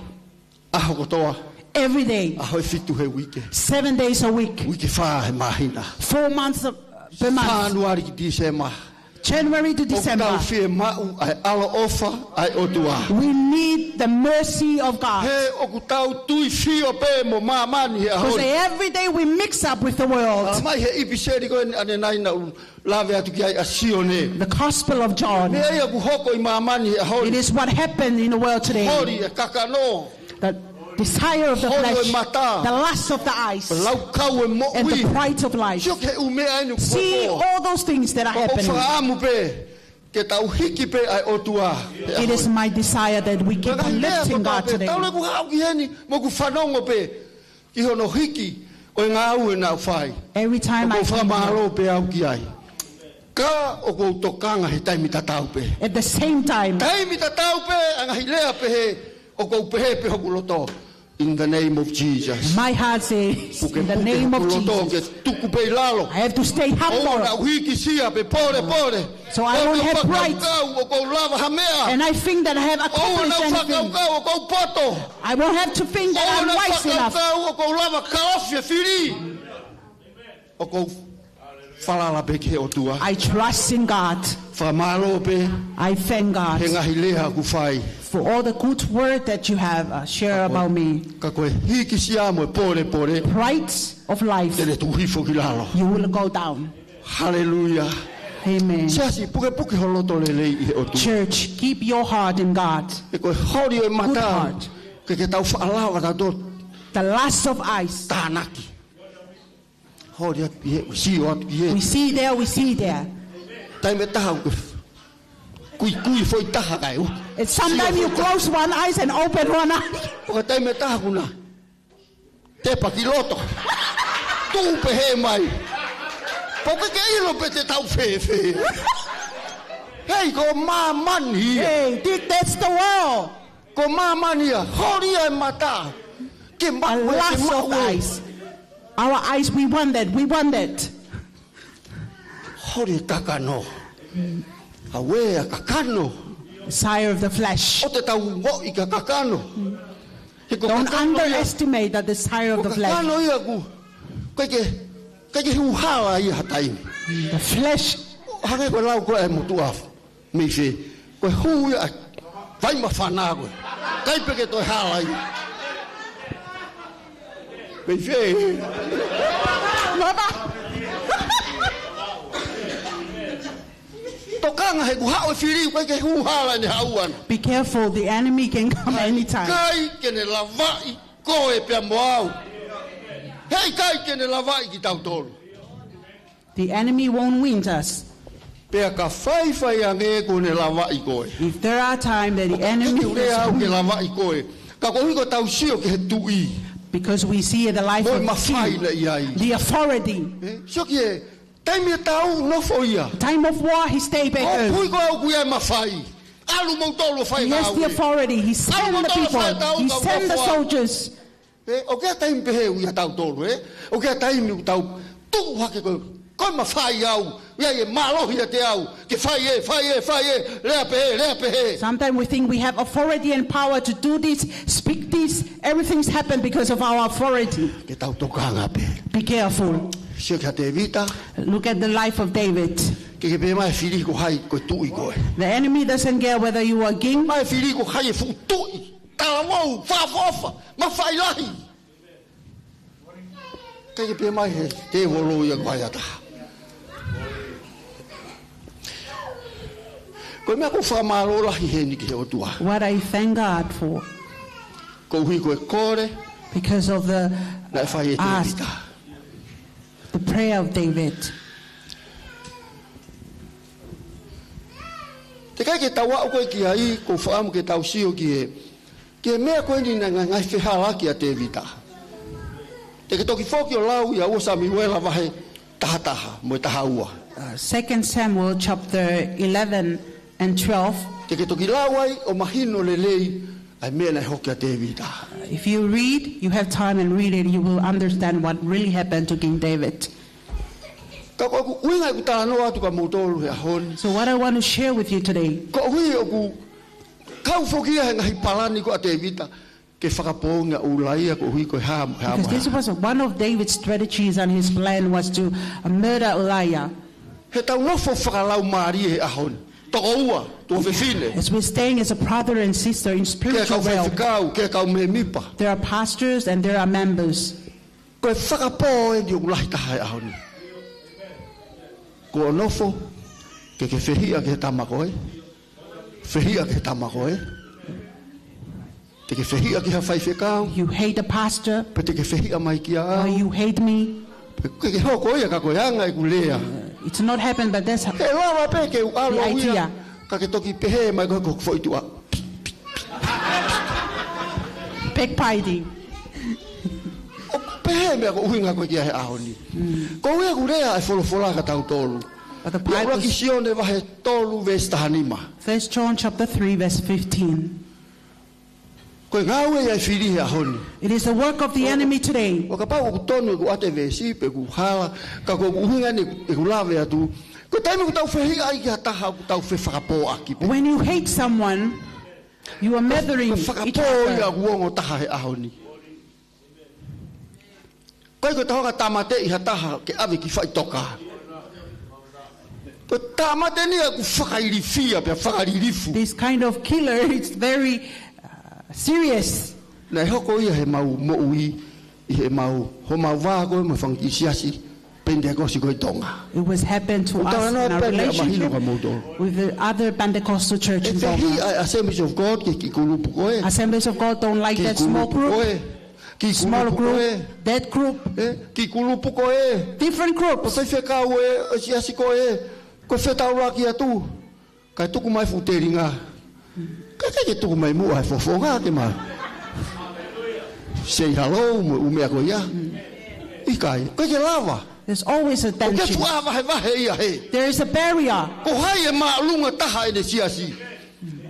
Every day. 7 days a week. 4 months per month. January to December. We need the mercy of God. Because every day we mix up with the world. The Gospel of John. It is what happened in the world today. The desire of the flesh, the lust of the eyes, and the pride of life. See all those things that are happening. It is my desire that we keep on lifting God today. Every time I come at the same time, in the name of Jesus. My heart says, in the name of Jesus. I have to stay humble. So I don't have pride. And I think that I have accomplished anything. I won't have to think that I'm wise enough. I trust in God. I thank God for all the good word that you have shared about me. Pride of life, you will go down. Hallelujah. Amen. Church, keep your heart in God. Good heart. The lust of eyes. We see there, we see there. And sometimes you close one eye and open one eye. Hey, that's the world. A lust of eyes. Our eyes, we want that. We want that. Desire of the flesh. Don't underestimate the desire of the flesh. The flesh. Be careful, the enemy can come anytime. The enemy won't win us. If there are times that the enemy is because we see the life of the authority. Time of war, he stayed back. He has the authority. He sent the people. He sent the soldiers. ia e malohi a te au, ke whai e, lea pehe. Sometimes we think we have authority and power to do this, speak this. Everything's happened because of our authority. Ke tau tokanga pe. Be careful. Sio ka te vita, Look at the life of David. ke pe mai whiri ko hai ko tui koe. The enemy doesn't care whether you are king. Mai whiri ko hai e fu tui, talamau, whafofa, ma whai lahi. Ke pe mai he te wolo ia ko hai ata. Ko mea ko whamaro lahi he ni ki he otua. What I thank God for, Ko hui ko e kore, because of the na e whai e te ask, vita. the prayer of David. Te kai ke tawa o koe ki ai, ko whaamu ke tau sio ki e mea koe ni na ngai whihala ki a te vita. Te ke toki whoki o lau ia ua Samuela wahe tahataha, mo e taha ua. 2 Samuel chapter 11 and 12. Te ke toki lau ai o mahino le lei, ai mea na hoki a te vita. If you read, you have time and read it, you will understand what really happened to King David. Ka koe ku uinga i ku tāno atu ka mautolu he ahoni. So what I want to share with you today, Ko hui o ku kau whokia he ngahi palani ko a te vita, ke whakaponga ulaia ko hui ko hama. because this was one of David's strategies and his plan was to murder Uriah. He tau nofo whakalau maari he ahoni. Toko ua, tō whiwhine. As we're staying as a brother and sister in Ke spiritual kau realm, whewhikau, ke kau me mipa. there are pastors and there are members. Ko e whakapō e ni o ulahi taha e ahoni. Ko o nofo, ke whihia ke he tamako e. Whihia ke he tamako e. Te ke whihia ke he whaiwhikau, You hate the pastor, pe te ke whihia mai ki a or au. you hate me. Pe ke hoko ia ka koe anga i ku lea. It's not happened, but that's He lawa pe ke u alo The idea. ia. Ka ke toki pehe mai koe ko whoitua. backbiting. O pehe mea ko uhinga koe kia he ahoni. Ko ue ku rea e wholofola ka tau tolu. But the Ia ura Bible, ki sione wahe tolu ves tahanima. 1 John chapter 3 verse 15. Koe ngau e ai whiri he ahoni. It is the work of the enemy today. O ka pau ku tonu e ku ate vesi pe ku hala. Ka ko uhinga ni e ku lawe atu. Ko taimi ku tau whehia ai ki hataha ku tau whewhakapo aki pe. When you hate someone, you are murdering each Whakapo ia other. uongo taha he ahoni. Koe ko tahoka tamate i hataha ke awe ki whai toka. Ko tamate ni a ku whakairifia pe whakaririfu. This kind of killer is very serious. Na e hoko ia he mau moui i he mau ho mau wā koe ma whangkisiasi pende a kosi koe tonga. It was happened to us in our relationship with the other Pentecostal church E in whihi Tonga. ai Assemblies of God ke ki kulupu koe. Assemblies of God don't like Ki that small kulupu group, koe. Ki small kulupu group, koe. that group, Ki kulupu koe. different O groups. whai whekau e o siasi koe. Ko whetau raki atu. Kai tuku mai futeri ngā. Kai ke tuku mai mua e fofonga te mai. Say hello, mo umea koe ia. Ikai, koe ke lava. There's always a O ke tension. fuava he wahe ia he. There is a barrier. Ko hai e maalunga taha e ne siasi.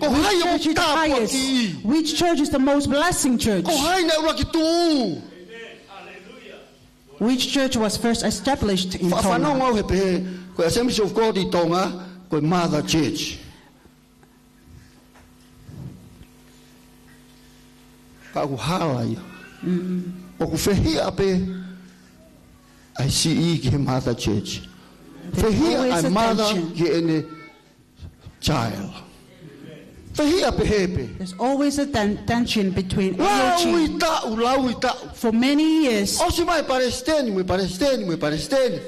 Ko hai e Church is the mutāpua highest. ki. Which church is the most blessing church? Ko hai na ura ki tū. Which church was first established in Whanau Tonga? ngau he pehe. Ko Assemblies of God i Tonga. Ko Mother Church. Ka ku hala ia. O ku whehia pe. Ai si i ki he Mother Church. Whehia always ai a mother tension. ki ene child. Whehia pe hepe. There's always a tension between Lau AOG. i ta'u, lau i ta'u. For many years, O si mai Palesiteni, mui Palesiteni, mui Palesiteni.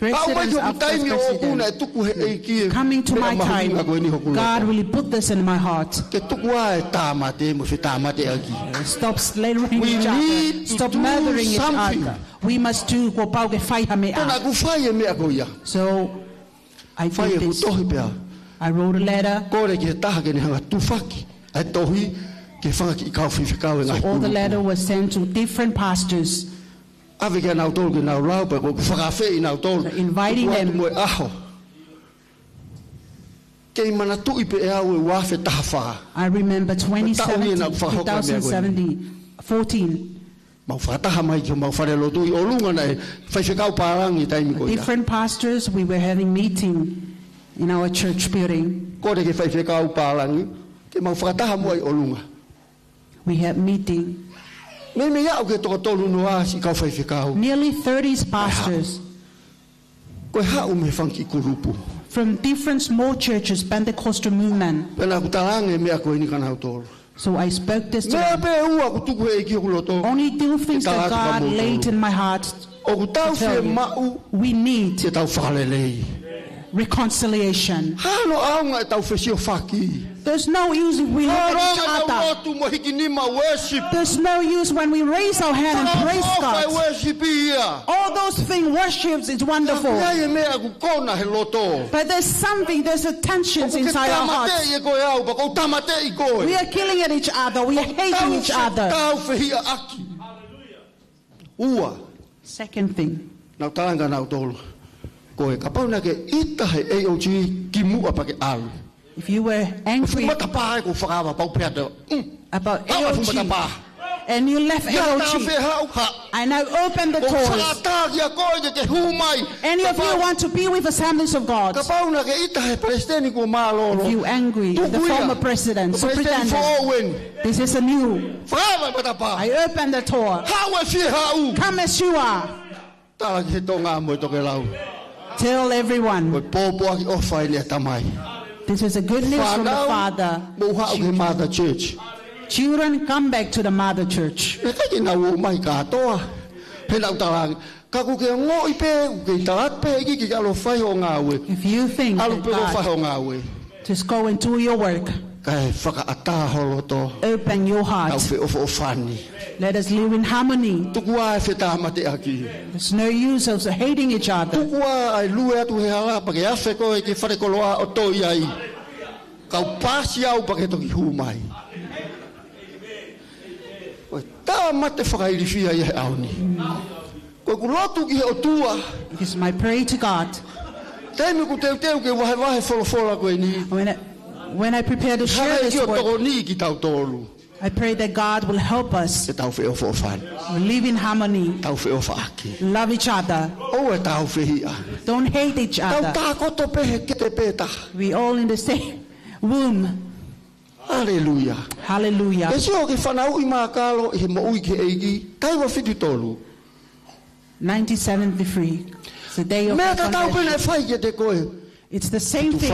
Au mai presidents ki after taimi o kuna e president, tuku he eiki e. coming to my mea mahuinga time, koe ni hoku God loko. really put this in my heart. Ke tuku a e tāmate, mo whi tāmate aki. Stop slandering We each need other. to Stop do murdering each something. other. We must do ko pau ke whai hame Tona a. ku whai e mea koe ia. So I Whai e did ku this. tohi pea. I wrote a letter. Kore ki he taha ke ni hanga tufaki. Ai tohi ke whanga ki i kau whiwhikau e ngai All the kuru. letter was sent to different pastors, Ave ke nau tolu ke nau lau, pe ko ku whakawhi i nau tolu. Inviting Ku atu them. mo e aho. Ke i mana tui pe e au e wafe taha whaa. I remember 14. 2017, Different pastors, we were having meeting in our church building. We had meeting. Nearly 30 pastors from different small churches, Pentecostal movement. So I spoke this to them. Only two things that God laid in my heart to tell you. We need reconciliation. There's no use if we look at each other. There's no use when we raise our hand and praise God. All those things, worships is wonderful. But there's something, there's a tension inside our hearts. We are killing at each other. We are hating each other. Second thing. If you were angry about AOG and you left AOG, I now open the doors. Any of you want to be with Assemblies of God? If you're angry, the former president, superintendent, this is a new. I open the door. Come as you are. Tell everyone. This is a good news from the Father. Children, come back to the Mother Church. If you think that God, just go and do your work. Open your heart. Let us live in harmony. There's no use of hating each other. It is my prayer to God. When I prepare to share this word, I pray that God will help us live in harmony, love each other, don't hate each other. We all in the same womb. Hallelujah. Hallelujah. 1973. It's the day of the conversion. It's the same thing.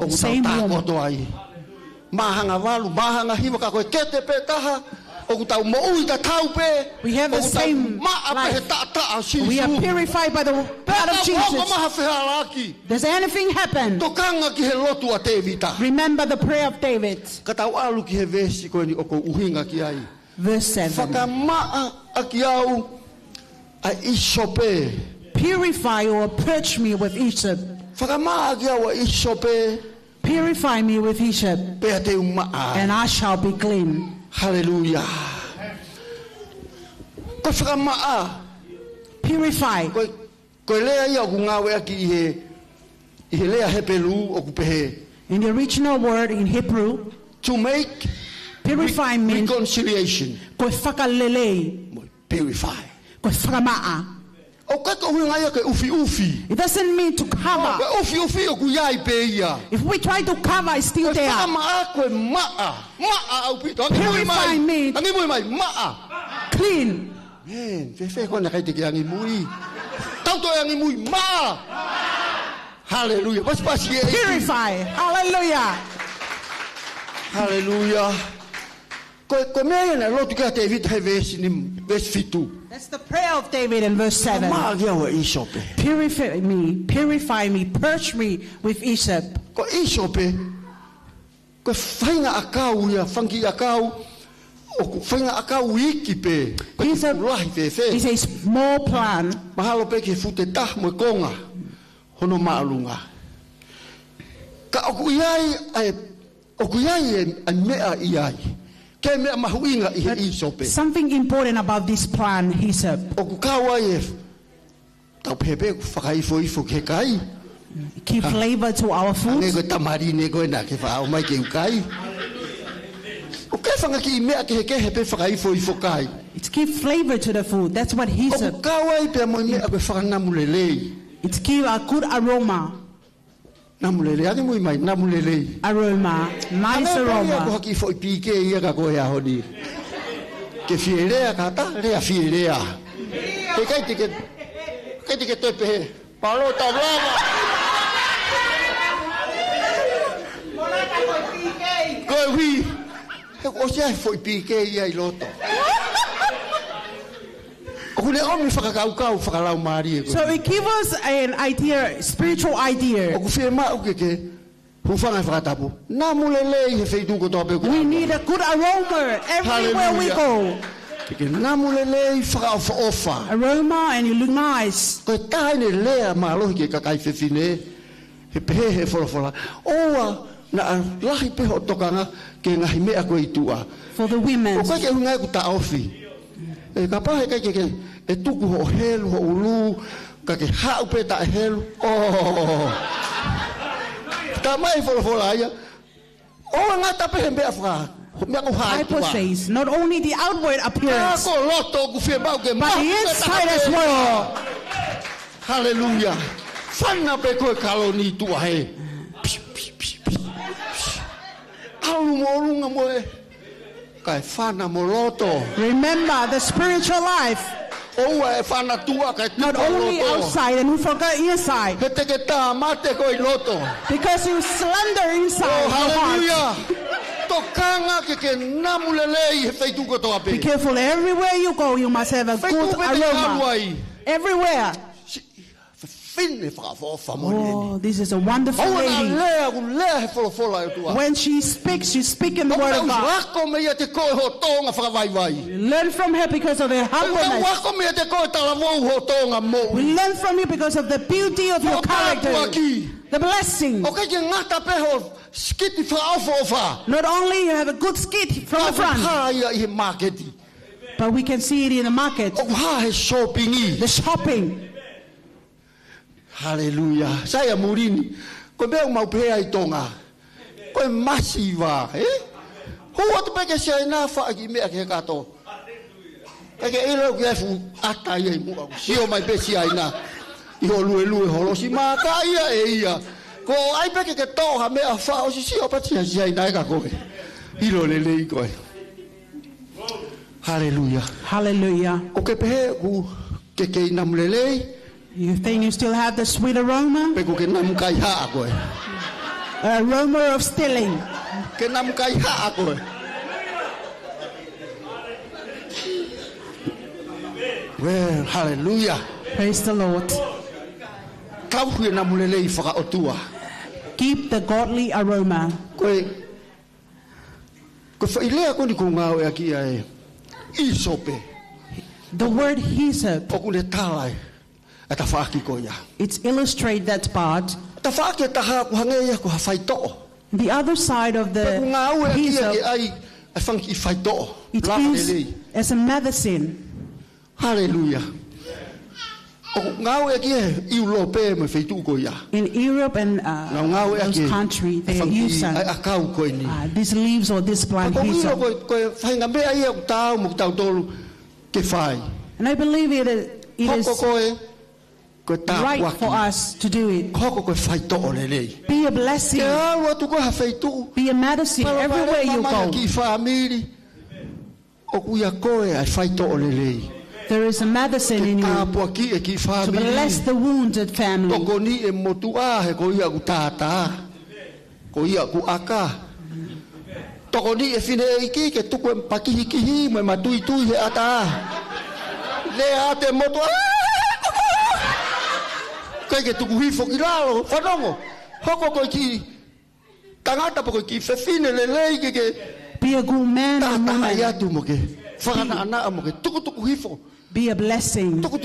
Same woman. We have the same life. We are purified by the blood of Jesus. Does anything happen? Remember the prayer of David. Verse 7. Purify or purge me with hyssop. Purify me with hyssop, and I shall be clean. Hallelujah. Purify. In the original word in Hebrew, to make purify means reconciliation. Purify. It doesn't mean to cover. If we try to cover, it's still there. Purify means clean. Hallelujah. Purify. Hallelujah. Hallelujah. That's the prayer of David in verse 7. Purify me, purge me with hyssop. Hyssop is a small plant. Something important about this plant, hyssop. Give flavor to our food. Nge ko tamari ne ko na ke fa o mai ke ukai. O ke fanga ki me ke pe fa kai fo kai. It gives flavor to the food. That's what he said. O ka wai pe mo me ko fa na mulele. It gives a good aroma. Namulele ake mo mai namulele. Aroma, nice aroma. Ko ki fo pi ke ia ka ko ya hodi. Ke fielea ka ta le fielea. Ke kai te te pe. Palo ta brava. Go wi. O sia foi pique ia I loto. O le omi whakakau whakalau maari. So it gives us an idea, spiritual idea. O ku whea maa uke ke hufanga whakatapu. Nā mulele he wheitungo tōpe. We need a good aroma everywhere we go. Nā mulele whakaofa. Aroma and you look nice. Koe tāne lea maa lohi ke kakai whewhine. He pehe he wholofola. Oa na lahi peho tokanga ke ngahi mea koe itua. For the women. O koe ke hungai ku ta ofi. E ka pahe kai ke e tuku ho helu ho ulu ka ke hau pe ta helu. Oh. Ta mai wholofola ia. O ngata pehe mea whaka. Bible says not only the outward appearance, but the inside as well. Hallelujah. Fana pe koe kaloni tua he. Alumorunga moe. Kai fana moloto. Remember the spiritual life. Not only outside and we forgot inside. Because you slander inside. Oh, hallelujah. Be careful, everywhere you go, you must have a good aroma. Everywhere. Oh, this is a wonderful lady. When she speaks in the word of God. Learn from her because of her humbleness. We learn from you because of the beauty of your character. The blessing. Not only you have a good skit from the front, but we can see it in the market. The shopping. Hallelujah. Saya murini. Ko be mau pea I tonga. Ko masiva, Ho wat peke sia na fa ki me ke kato. Peke ilo ke fu ata ye mu. Sio mai pe sia ina. I ho lue holo si ma ka ia. Ko ai peke ke to ha me fa o si sio pa sia ina ka ko. Ilo le ko. Hallelujah. Hallelujah. O ke pe ku ke na mulele. You think you still have the sweet aroma? Aroma of stealing. Well, hallelujah. Praise the Lord. Keep the godly aroma. The word hyssop. It's illustrate that part. The other side of the hyssop, it is as a medicine. Hallelujah. In Europe and those countries, they use these leaves or this plant hyssop. And I believe it is right for us to do it. Be a blessing. Be a medicine everywhere you go. There is a medicine in you to bless the wounded family. Be a good man and woman. Be a blessing. Bless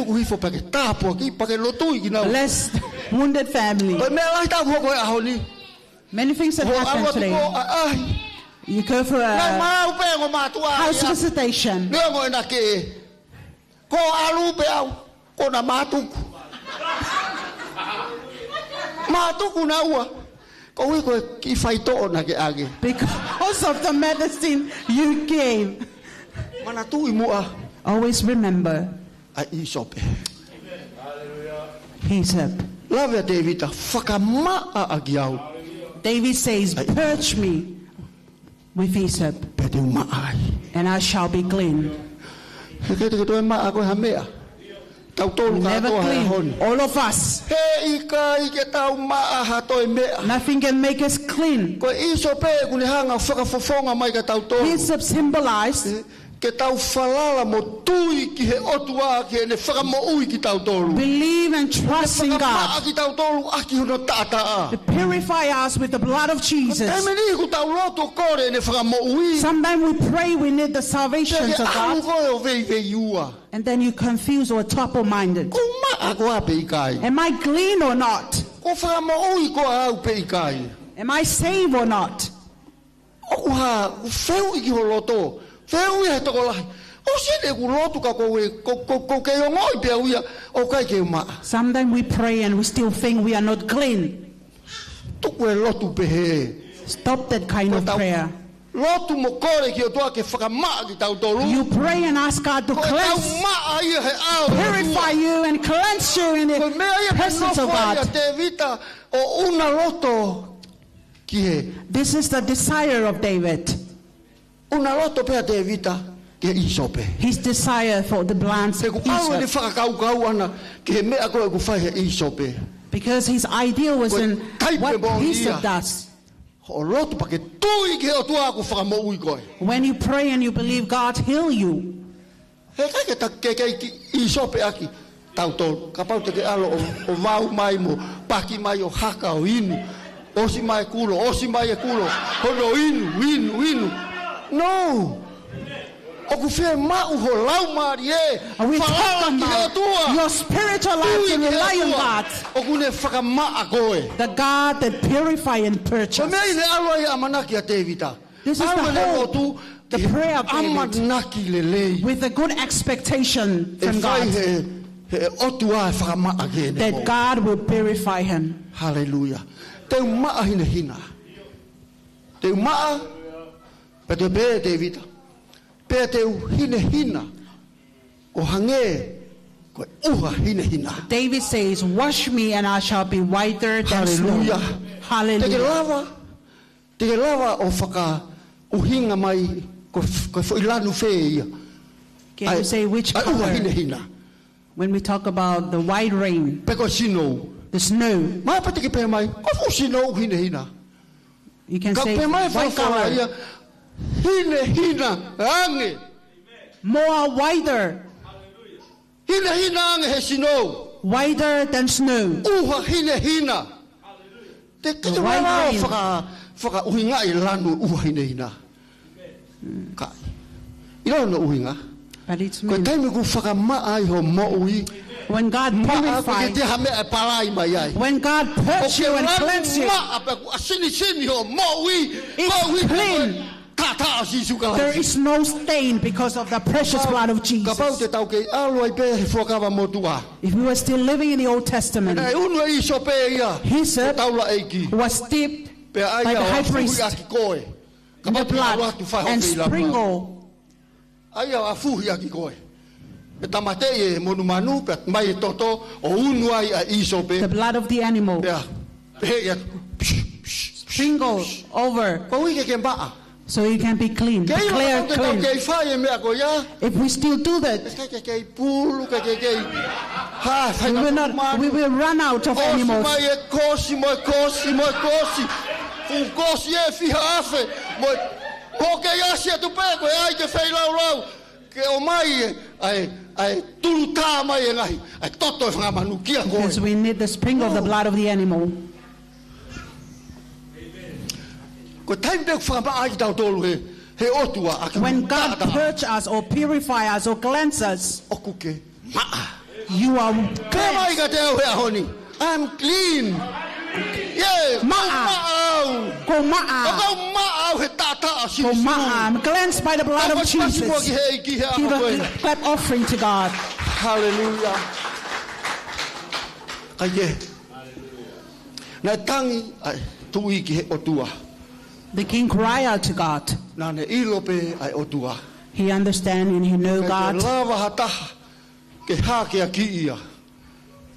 wounded family. Many things that happen today. You go for a house visitation. Because of the medicine you gave. Always remember. Hyssop. David says, purge me with hyssop, and I shall be clean. Never clean. All of us. Nothing can make us clean. Hyssop symbolized believe and trust in God to purify us with the blood of Jesus. Sometimes we pray we need the salvation of God, and then you confuse or double-minded. Am I clean or not? Am I saved or not? Sometimes we pray and we still think we are not clean. Stop that kind of prayer. You pray and ask God to cleanse, purify you and cleanse you in the presence of God. This is the desire of David. His desire for the plants of hyssop. Because his idea was in what hyssop does. When you pray and you believe God heal you, no. Are we talking about your spiritual life to rely on God? The God that purify and purchase. This is the prayer of David with a good expectation from God that God will purify him. Hallelujah. David. David says, wash me and I shall be whiter than snow. Hallelujah. Can you say which color? When we talk about the white rain, the snow, you can say white color. More wider. Wider than snow. The white rain. But it's me. When God purifies, when God purges you and cleanses you, it's clean. There is no stain because of the precious blood of Jesus. If we were still living in the Old Testament, hyssop was dipped by the high priest in the blood and sprinkled. The blood of the animal sprinkled over, so you can be clean, declared clean. If we still do that, we will run out of animals. Because we need the sprinkle of the blood of the animal. When God purges us or purify us or cleanse us, you are cleansed. I'm clean. I'm cleansed by the blood of Jesus. Give a clap offering to God. Hallelujah. Na tangi ai tui ki he otua. The king cried out to God. Na ne ilo pe ai otua. He understands and he knows God. Lava hataha ke hake a ki ia.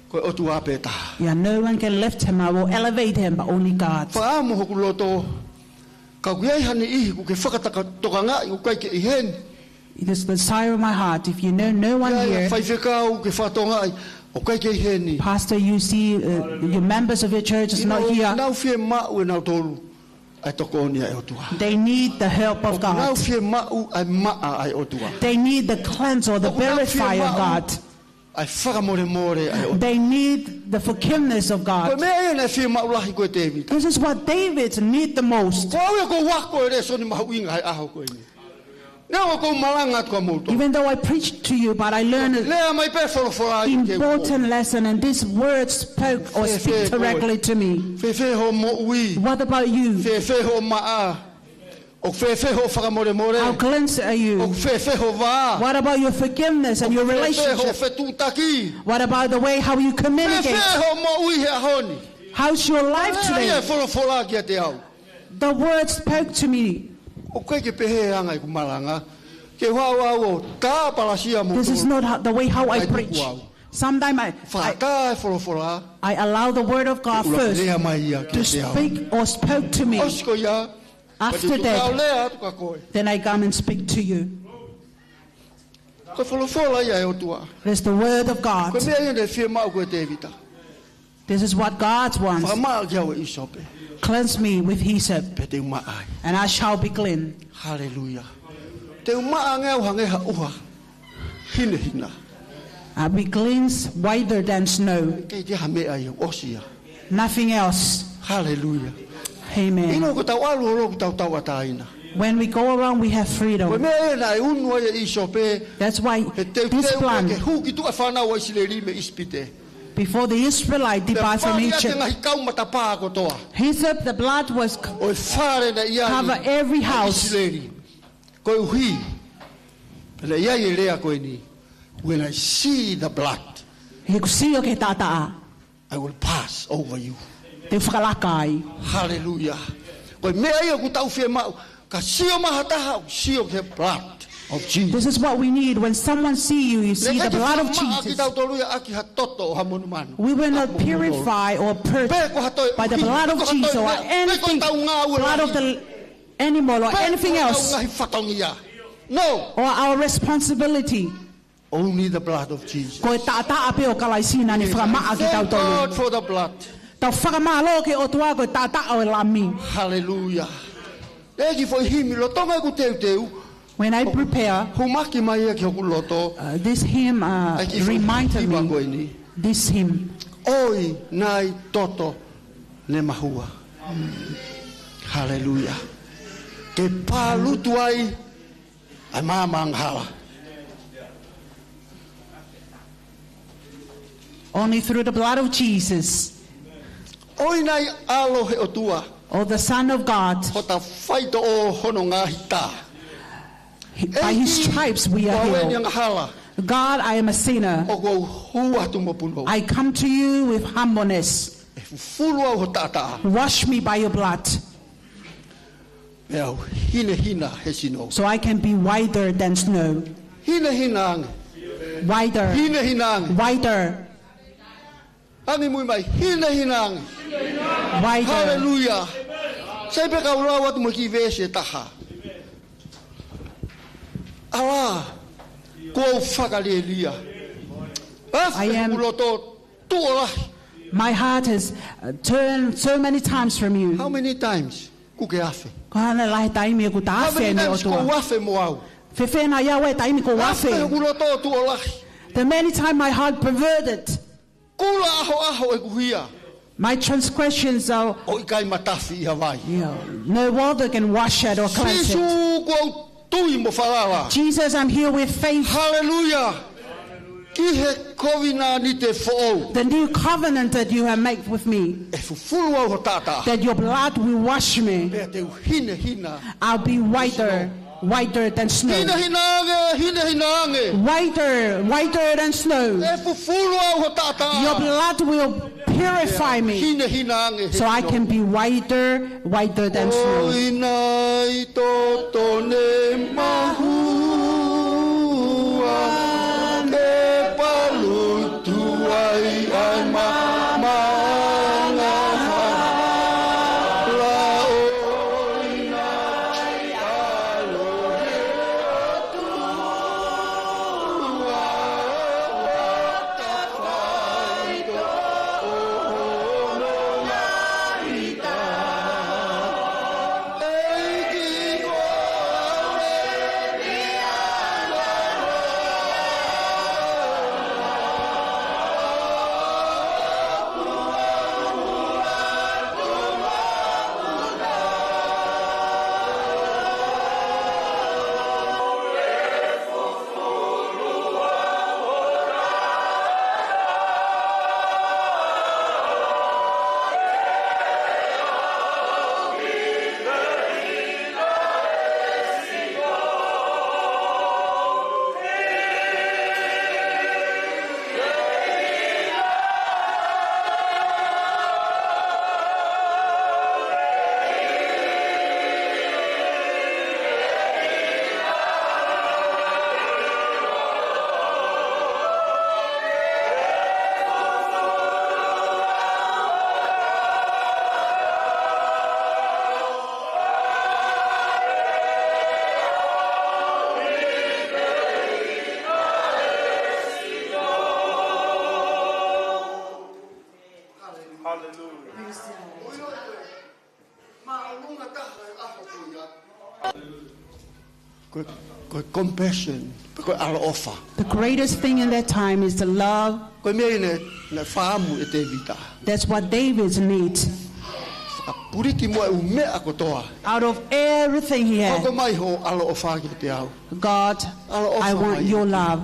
Ko otua pe ta. Yeah, no one can lift him or elevate him, but only God. Whaamo hoku loto. Ka kuiai hani ihi ku ke whakataka tokanga i ukai ke ihen. It is the desire of my heart. If you know no one here, Whai whekau ke whatonga ai ukai ke iheni. Pastor, you see your members of your church is not here. Nau whie ma'u e nau tolu ai toko ni ai otua. They need the help of Nau God. whie ma'u ai ma'a ai otua. They need the cleanse or the purifier of God. Ai whakamore more ai otua. They need the forgiveness of Koe God. mea e nei whie ma'u lahi koe David. This is what David need the most. Ko au e ko wako e re soni mahu inga hai aho koe ni. Nau ko malanga tua mouto. Even though I preached to you, but I learned an Lea mai pe whorofora ai ke important lesson, and this word spoke or speak directly to me. Whewhe ho mo ui. What about you? Whewhe ho ma'a. O whewhe ho whakamore more. How cleansed are O you? whewhe ho wā. What about your forgiveness and your Whewhe ho relationship? whetutaki. What about the way how you communicate? Whewhe ho mo ui he ahoni. How's your life Ia today? whorofora ki a te au. The word spoke to me. O koe ke pehe anga I kumalanga. Ke wā o tā palasia mo. This is not the way how I preach. Sometimes Whata e whorofora. I allow the word of God first Lea mai ia to ki te au. speak or spoke to me. Osko ia. After that, Lea tuka koe. then I come and speak to you. Ko whorofora ia e o tua. It's the word of God. Ko mea ia ne whie mau koe te evita. This is what God wants. Whamaa ki au e isope. Cleanse me with hyssop, Pe te uma ai. and I shall be clean. Hallelujah. Te uma ngeu hangeha uha. Hine hina. I'll be cleansed whiter than snow. Kei te hame ai o osia. Nothing else. Hallelujah. Amen. Ino ko tau alu oro ko tau tau ataina. When we go around, we have Ko freedom. mea na e unu ai e isope. That's why He te this ke plan, huki tu a whanau ai sileri me ispite. before the Israelite depart from Te Egypt, ngahi kau matapā ko toa. hyssop, the blood was O e whare na ia cover every house. Isileri. Ko e uhi. Pele ia i rea koe ni. When I see the blood, He kusio ke tataa, I will pass over you. te whakalakai. Hallelujah. Koe mea ia ku tau whie mau. Ka sio mahataha o sio ke blood of Jesus. This is what we need. When someone see you, you see the blood of Jesus. We will not purify or purge by the blood of Jesus or anything, blood of the animal or anything else, No, or our responsibility. only the blood of Jesus. Ko e tataa pe o kalaisina ni whakamaa ki Thank God tautolu. for the blood. Tau whakamaa lo ke o tua ko e tataa o e lami. Hallelujah. Eki foi himi lo tonga ku teu teu. When I prepare, Humaki mai e ki hoku loto. this hymn reminded me, this hymn. Oi nai toto ne mahua. Hallelujah. Ke palutu ai ai mamanghala. Only through the blood of Jesus, Oi nai alo he otua. or the Son of God, Ho ta whaito o hono ngā hita. by his stripes we are healed. Hala. God, I am a sinner. O ko hua tu mo puno. I come to you with humbleness. E fulu au ho tata. Wash me by your blood, Meu hina hina he sino. so I can be whiter than snow. Hina hina ang. Whiter, Hina hina ang. whiter, Angi mui mai hina hina ang. whiter. Hallelujah. Sai pe ka urawa tu mo ki vese taha. Ala. Ko whakalelia. I am- Uloto tuola. My heart has turned so many times from you. How many times? Kuke afe. Kohana lahe taimi ko How many tafe me o times ko tua. wafe mo au? Fefe na yawe taimi ko Afe wafe. uloto tuola. The many times my heart perverted, Kula aho aho e kuhia. my transgressions are, O ikai matafi ia vai. no water can wash it or cleanse it. Sisu ko tui mo whalawa. Jesus, I'm here with faith. Hallelujah. Ki he kovina ni te fo'ou. The new covenant that you have made with me, E fufulu au ho tata. that your blood will wash me. Pea te hina hina. I'll be whiter than snow. Hina hina ange, hina hina ange. Whiter than snow. E fufulu au ho tata. Your blood will Purify me Hina hina ange he so I no. can be whiter than snow. Oinai totone mahua ke palutuai ai mamanga la oinai alohe atua watawai to ono naita eiki koe Ko compassion, ko ala ofa. The greatest thing in that time is the love. Ko me ne na faamu e te vita. That's what David needs. Puriti mo e me akotoa. Out of everything he Ko had, mai ho ala ofa ki te au. God, I want your love.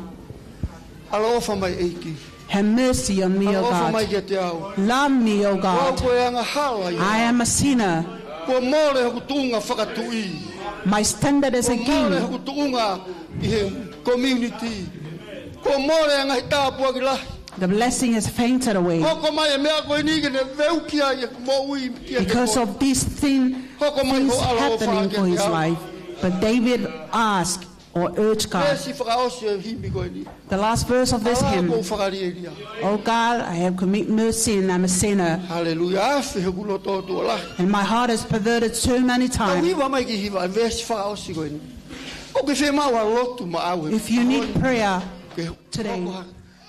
Ala ofa mai eiki. Have mercy on me, Ala O ofa mai God. ki te au. Love me, O Ko God. ko anga hala i. I am a sinner. Ko more ho tunga whakatui. My standard is Ko a more king. ho tunga i he community. Ko more anga i tāpua ki lahi. The blessing has fainted away Hoko mai e mea koe ni ke ne veu kia i mo ui kia te because koe. of these things happening for his life. But David asked or urged God. Pesi whakaosi e himi koe ni. The last verse of this Ala hymn. ko whakari e ria. Oh God, I have committed no sin. I'm a sinner. Hallelujah. Awhi he kulo tōtua lahi. And my heart is perverted so many Tau times. hiwa mai ki hiwa e vesi whakaosi koe ni. O ke whe maua lotu ma au e. If you need prayer Ke today,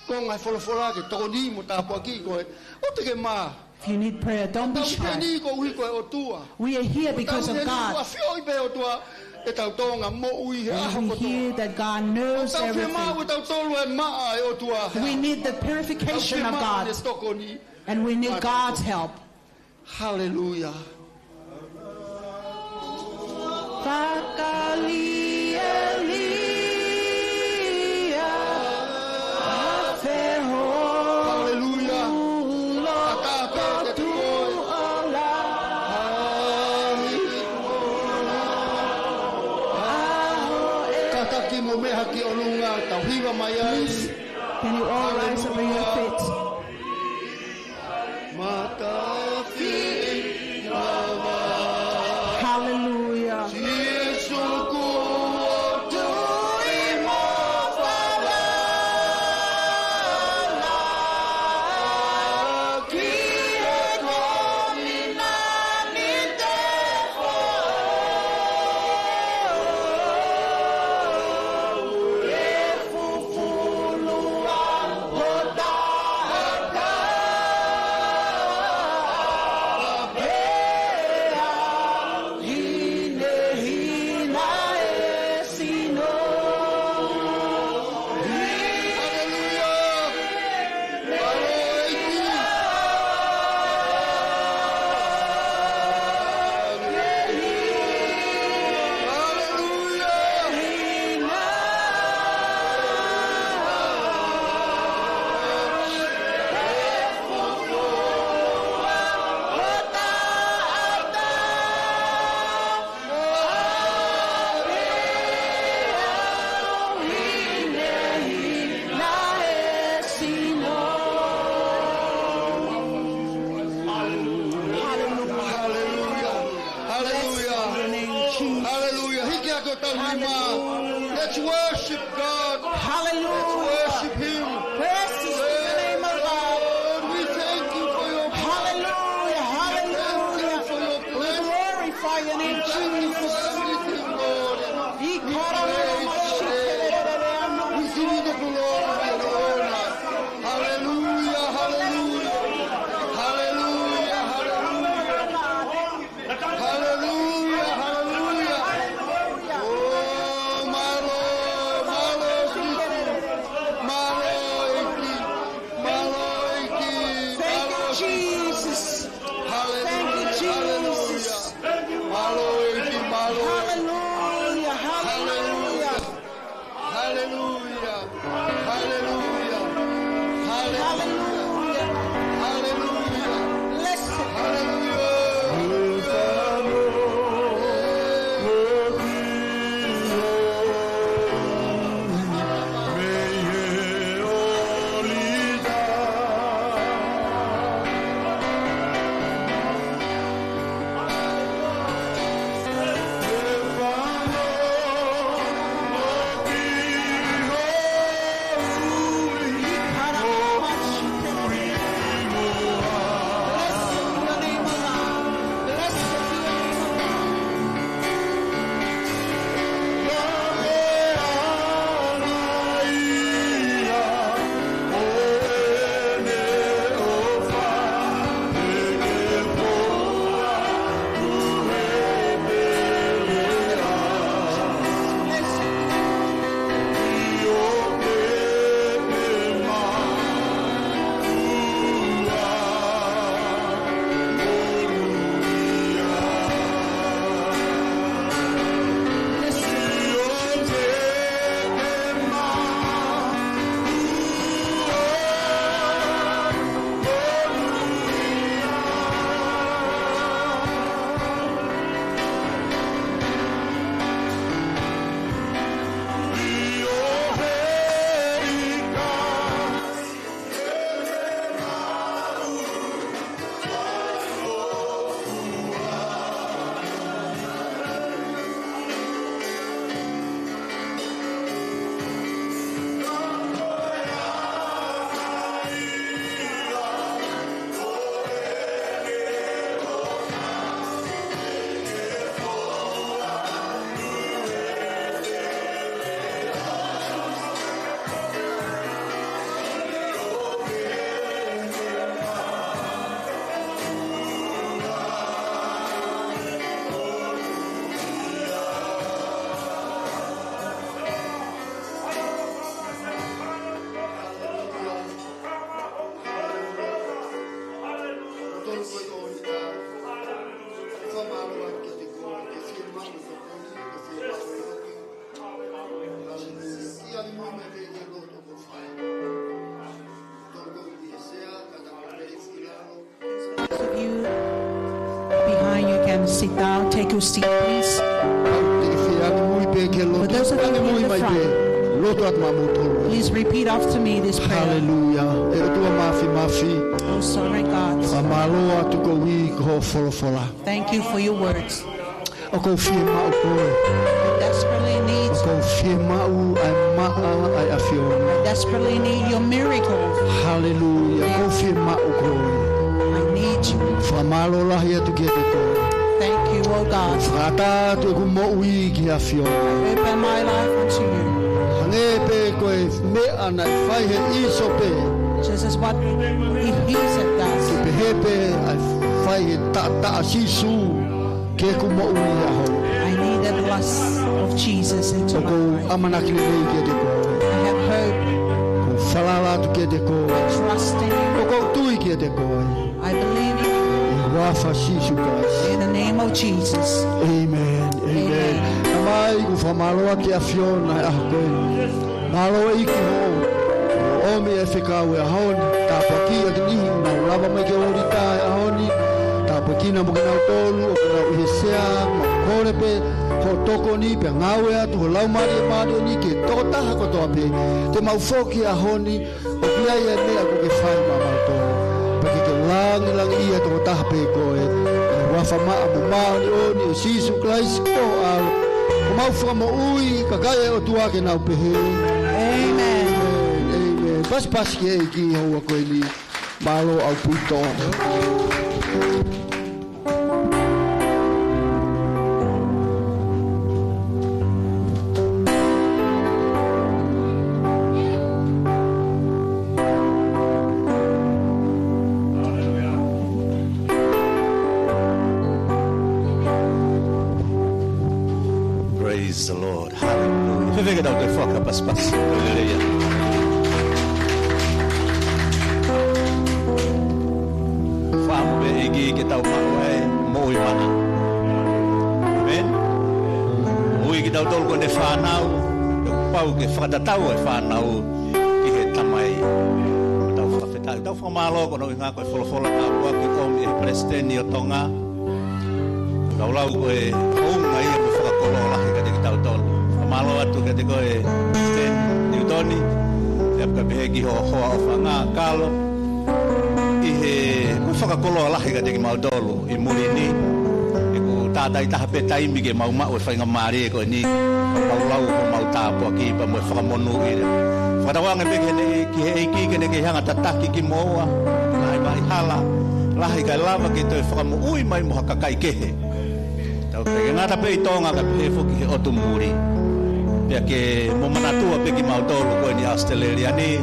ko ngai wholofola ke toko ni mo tāpua ki koe. O te ke maa. if you need prayer, don't be Tau ke shy. ni ko uhi koe o tua. We are here because Tau of ke ni ko a God. whio i pe o tua. E tau tonga mo ui he aho And we ko tua. hear that God knows Tau ke maa everything. o tau tolu e maa e o tua. We need the purification of God. And we need God's help. Hallelujah. Hallelujah. Atape te koe. Kakaki mo meha ki olunga tau hiwa mai ai. Can you all rise up in your feet? Matafi rawa. Hallelujah. Yesu ku tui mo wala. Ki e komi na ni te Let's worship God. Hallelujah. Let's worship Him. Praise is the name of God. Lord, we thank you for your Hallelujah. Hallelujah. for your We blessing. glorify your name, Jesus. Everything, Lord. He called on We give you the glory and honor. Hallelujah, hallelujah. Hallelujah, hallelujah. Hallelujah, hallelujah. Oh, my Lord, my Lord, my Lord, Thank you, Jesus. Thank you, Jesus. my Lord, my Lord. Hallelujah. Hallelujah. Hallelujah. Hallelujah. Hallelujah. Hallelujah. Blessed. Of you behind, you can sit down. Take your seat, please. For those of you in the front, please repeat after me this prayer. Hallelujah. Oh, sorry, God. Thank you for your words. I desperately need I desperately need your miracles. Hallelujah. I need you. Thank you, oh God. I open my life unto you. Just as what Ephesians does. I need the bless of Jesus into my life. I have hope. I trust in you. I believe you. In the name of Jesus. Amen. Amen. Amai ufamalo ake afiona ahkoe. Malo iki ho. Omi efikawe ahoni. Tapakia kini na ulaba meke orita ahoni. Tapakina mukina utolu okina uhesea makorepe hotoko ni pe ngawe atu holau mari ni ke tota hakoto pe. Te maufoki ahoni okia ye ne akuke fai mamato. Lang iya to tahape ko e wa fama abuma ni o ni Jesus Christ ko al Mau from ui kagaya o tua ke nau pehe. Amen. Amen. Pas ke ki ho ko ni malo au puto. Praise the Lord. Hallelujah. Vivek daw de foca pas. Hallelujah. Famo be igi ke tau mai moi mana. Amen. Ui ke tau tol ko de fanau, pau ke fata tau e fanau ki he tamai. Tau fata tau fa malo ko no nga ko folo ka ko ki kom e Palesiteni Niutoni. Tau lau ko e unga ia ko fa ko la ke tau tol. Malo atu ke ko e Palesiteni Niutoni. E ka be ho fa nga kalo. Ku whakakolo alahi ka teki mautolu I mulini e ku tātai taha pe taimi ke mau mau e whainga maari e ko ni paulau ko mau tāpua ki pa mo e whakamonu i re whakatawanga pe ki he eiki ke ne ke hanga tataki ki moa lai mai hala lahi kai lava ki toi whakamu ui mai mo hakakai kehe tau ke ngata pe I tonga ka pe fuki he otu muri pia ke mo manatua pe ki mautolu ko ni Australia ni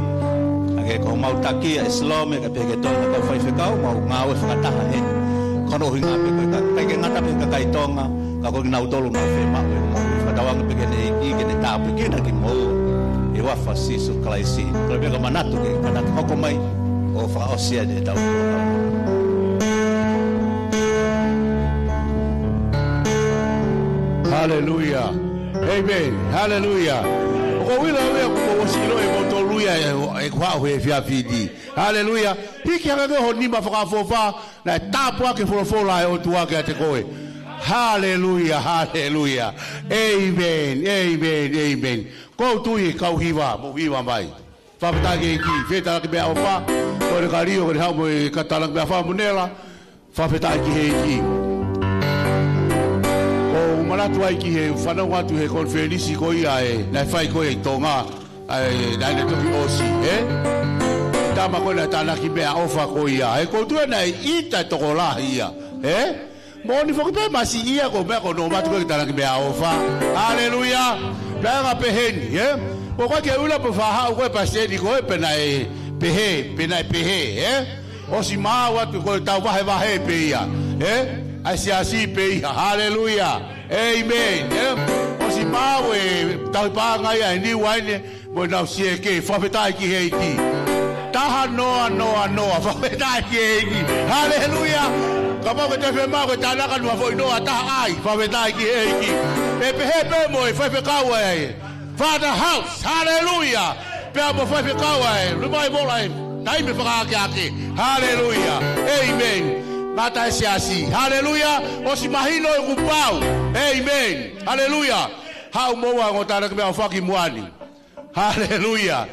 ke ko mau takia Islam ke ke tonga ka fai fekau mau ngau e whakataha he kono hinga pe ka ke ngata pe ka kai tonga ka ko ngau tolu na fe ma e mo whakatawanga pe ke ne I ke ne tapu ke na ki mo e wa fasisu klaisi ko pe ka manatu ke kana ko mai o fa osia de tau Hallelujah. Amen. Hallelujah. Ko wila we ko silo e moto luia e kwa he fia fidi. Hallelujah. Hiki anga ho ni ba fa fofa na tapu ke folofola e o tua ke te koe. Hallelujah. Hallelujah. Amen. Amen. Amen. Ko tu I kau hiwa mo hiwa mai. Fa pata ke ki feta ke be ofa. Ko le kario ke ha mo katala ke fa munela. Fa pata ke he ki. Malatu ai ki he whanau atu he konferenisi ko ia e nai whai ko e tonga nai na toki osi tama ko na tanaki mea ofa ko ia e ko tua nai ita toko lahi ia mo ni whakipe masi ia ko mea ko no matu ko ki tanaki mea ofa Hallelujah nanga peheni ko kwa ke ula po whahau ko e paseni ko e pena e pehe osi maa watu ko e tau wahe pe ia ai si pe ia Hallelujah Amen. Osi mawe tau pa ngai ni waine mo na sie ke fa ki he ki. Taha noa fa ki he ki. Hallelujah. Kama ko te fe ma ko ta na ka no fo noa ta ai fa ki he ki. Pe mo fa ka wa Father house. Hallelujah. Pe mo fa ka wa. Rubai mo lai. Tai me fa ka ki. Hallelujah. Amen. Mata siasi. Hallelujah. Osi mahino e kupau. Amen. Hallelujah. Hau moa ngotana ke me faki muani. Hallelujah.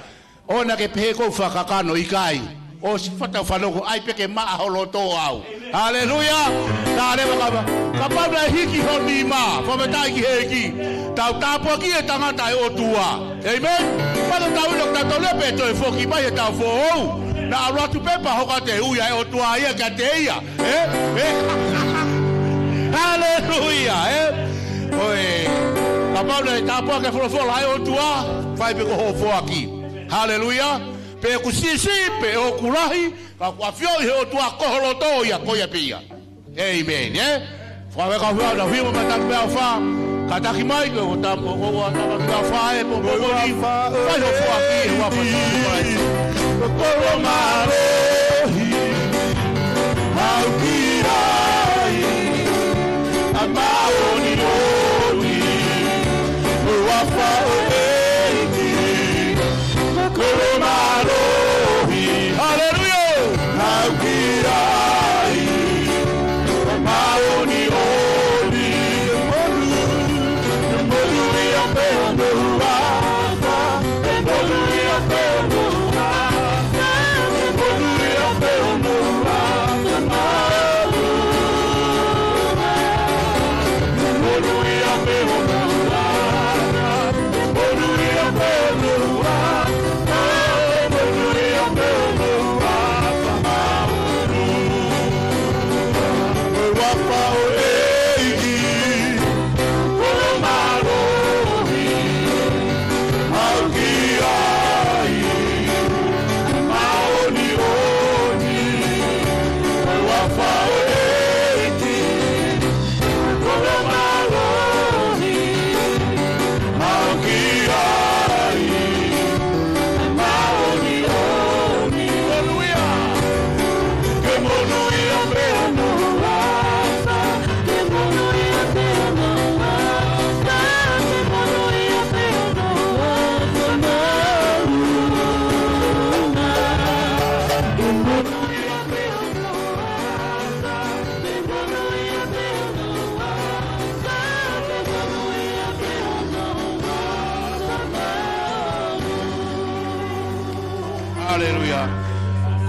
Ona ke pe ko fakakano ikai. Osi fata fanoko ai peke ma holoto au. Hallelujah. Tare baba. Kapabla hiki honi ma. Fameta ki heki. Tau tapo ki e tangata e otua. Amen. Palo tau lo ta tole pe to foki mai e tau fo. Na ratu pepa hoka te uia e o tua ia ka te ia. Hallelujah. Oe. Kapabla e tapua ke folofola e o tua. Fai pe ko hofo aki. Hallelujah. Pe kusisi pe o kurahi. Ka kuafio he o tua koholoto ia koia pia. Amen. Fai ka fua na fimo matak pe alfa. Kataki mai ko o tapo o tapo alfa e po po ni. Fai hofo aki e wa fa. Kolo marohi Maukirai Amaoni Oni Wafa Oeki Kolo marohi Hallelujah Maukirai Amaoni Oni Mbolu ya pendo Wafa Mbolu ya pendo Hallelujah.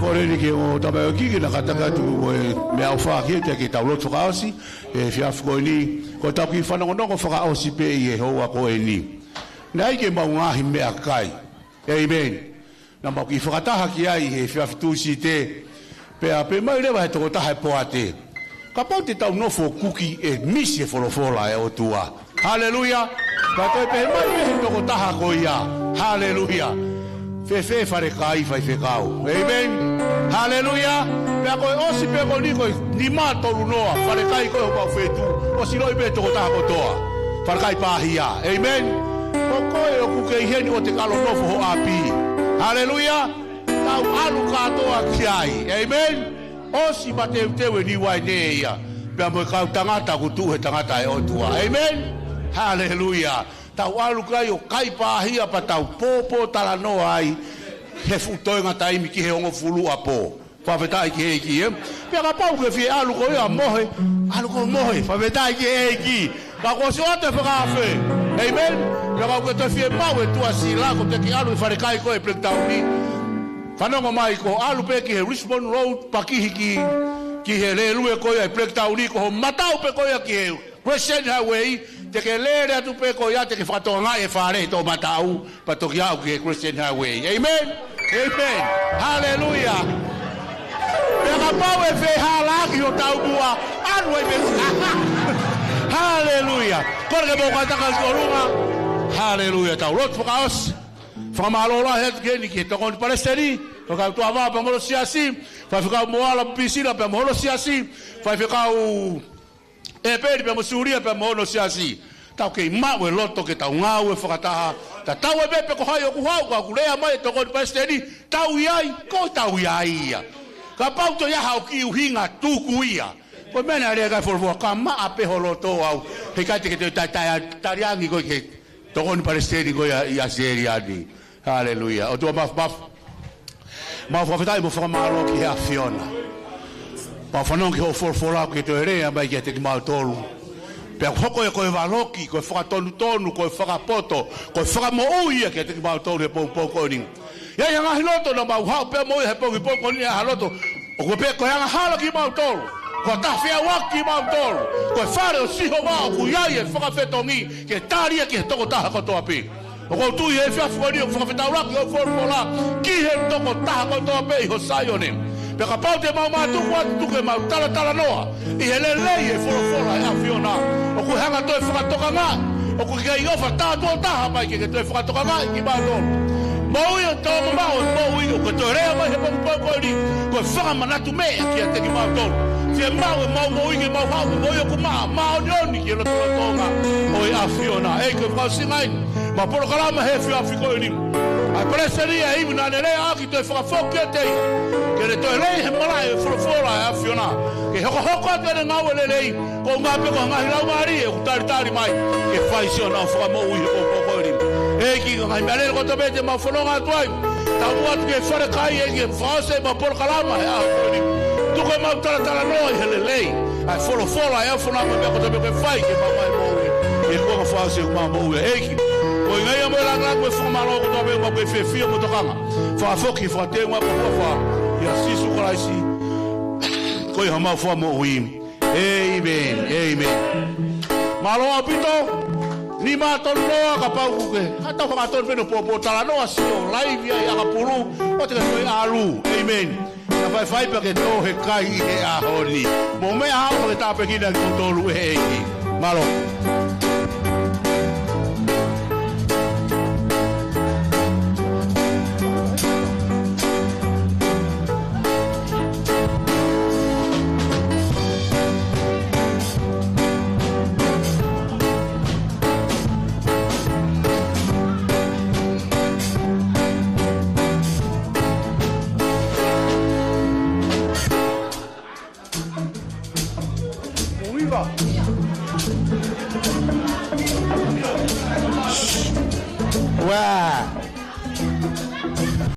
kore ni ke o tabe o ki na kataka tu me au fa ki te ki tau lotu kaosi e fiafu ko ni ko tau ki whanongo nongo whakaosi pe i e hoa ko e ni nei ke mau ngahi mea kai amen na mau ki whakataha ki ai he fiafu tusi te pe a pe mai rewa he toko taha e poate ka pau te tau nofo kuki e misi e wholofola e o tua haleluya ka toi pe mai he toko taha ko ia haleluya fe fare kai fai fe kau amen haleluya pe ko osi pe ko ni ma tolu noa fare kai ko pa fe tu o si loi be to ta ko toa fare kai pa hia amen ko e ku ke heni o te kalo no fo api haleluya tau alu ka toa kiai amen osi bate te we ni wai ne ia pe mo ka tangata ku tu he tangata e o tua amen haleluya tau alu kai o kai pahia pa tau popo tala no ai he futoi ngata imi ki he ongo fulu apo fa vetai ki he ki pe ka pau ke fi alu ko ia mohe alu ko mohe fa vetai ki he ki ka ko so te fa fe amen pe ka ko te fi mau e tua si la ko te ki alu fa kai ko e plek tau ni fa no mai ko alu pe ki he Richmond Road pa ki ki he le lu e ko e plek tau ni ko matau pe ko ia ki he Christian Highway te ke lere atu pe ko ia te ke whatonga e whare to matau pa toki au ki Christian Highway amen amen hallelujah pe ka pau e whi halaki o tau bua anu e me hallelujah kore ke mo kataka skorunga hallelujah tau lot whakaos whakamalola het geni ki tokoni Palesiteni o ka tua wā pa molo siasi whai whikau moala pisira pa molo siasi whai whikau e peri pe mo suria pe mo no siasi tau ke ma we loto ke tau ngau e whakataha ta tau e bepe ko hai o ku hau ka ku lea mai toko ni Palesiteni tau iai ko tau iai ia ka pau to ia hau ki uhinga tuku ia ko mena rea kai forfo ka ma ape holoto au he kai te ke te tariangi ko ke toko ni Palesiteni ko ia seri ani haleluya o tua maf whakatai mo whakamaro ki hea Fiona pa whanong ki ho forfola ki te rea mai ki te ki mau tolu pe hoko e koe waloki koe whakatonu koe whakapoto koe whakamouia ki te ki mau tolu e pou ning ia ia ngahi loto na mau hao pe moi he pou ning e haloto o koe pe koe anga hala ki mau tolu koe tawhia waki ki mau tolu koe whare o siho wao ku iai e whakawhetongi ki taria ki he toko taha ko Toeapi o ko tui he whiawhoni o whakawhetauraki o forfola ki he toko taha ko Toeapi ho Saionim pe ka pau te mau matuku atu tuke mau tala noa i he lelei e wholofola e a Fiona o ku hanga toi whakatoka ngā o ku kei ofa tātua taha mai ke toi whakatoka ngā i ki mālo maui o tō mamau e maui o ke toi rea mai he pangpangko ni koe whakamanatu mea ki a te ki mau tolu fie mau e mau ke mau hau moi o ku maa nioni ki e loto tonga o e a Fiona e koe whakau singai ma poro kalama he whiawhiko ni a Palesiteni e iwi nane rea aki toi whakafoki a te ke le toi lei he malai e wholofola e a Fiona ke hoko ate ne ngau e le lei ko ngā peko ngahi lau maari e kutari mai ke whaisiona o whakamou i he poko ni e ki ngai mea ko te bete mau whanonga atuai tau atu ke whare kai e ke whaose ma poro kalama e a Fiona tuko mau tala noa i he le lei a wholofola e a whanama mea ko te bete whai ke mau mai mou e kuanga whaose o mau mou e ki ko ngai a moe langa koe whakamalo ko tobe ma koe whewhia mo tokanga whakafoki whakatengua ko wha ia sisu karaisi koe hamau wha mo uim amen malo apito ni mātonu noa ka pau kuke hata whakatonu peno popo tala noa sio live ia i akapuru o te koe alu amen na whai pa ke tō he kai i he ahoni mo mea hao ke tāpe kina ki tōlu e eki malo Viva!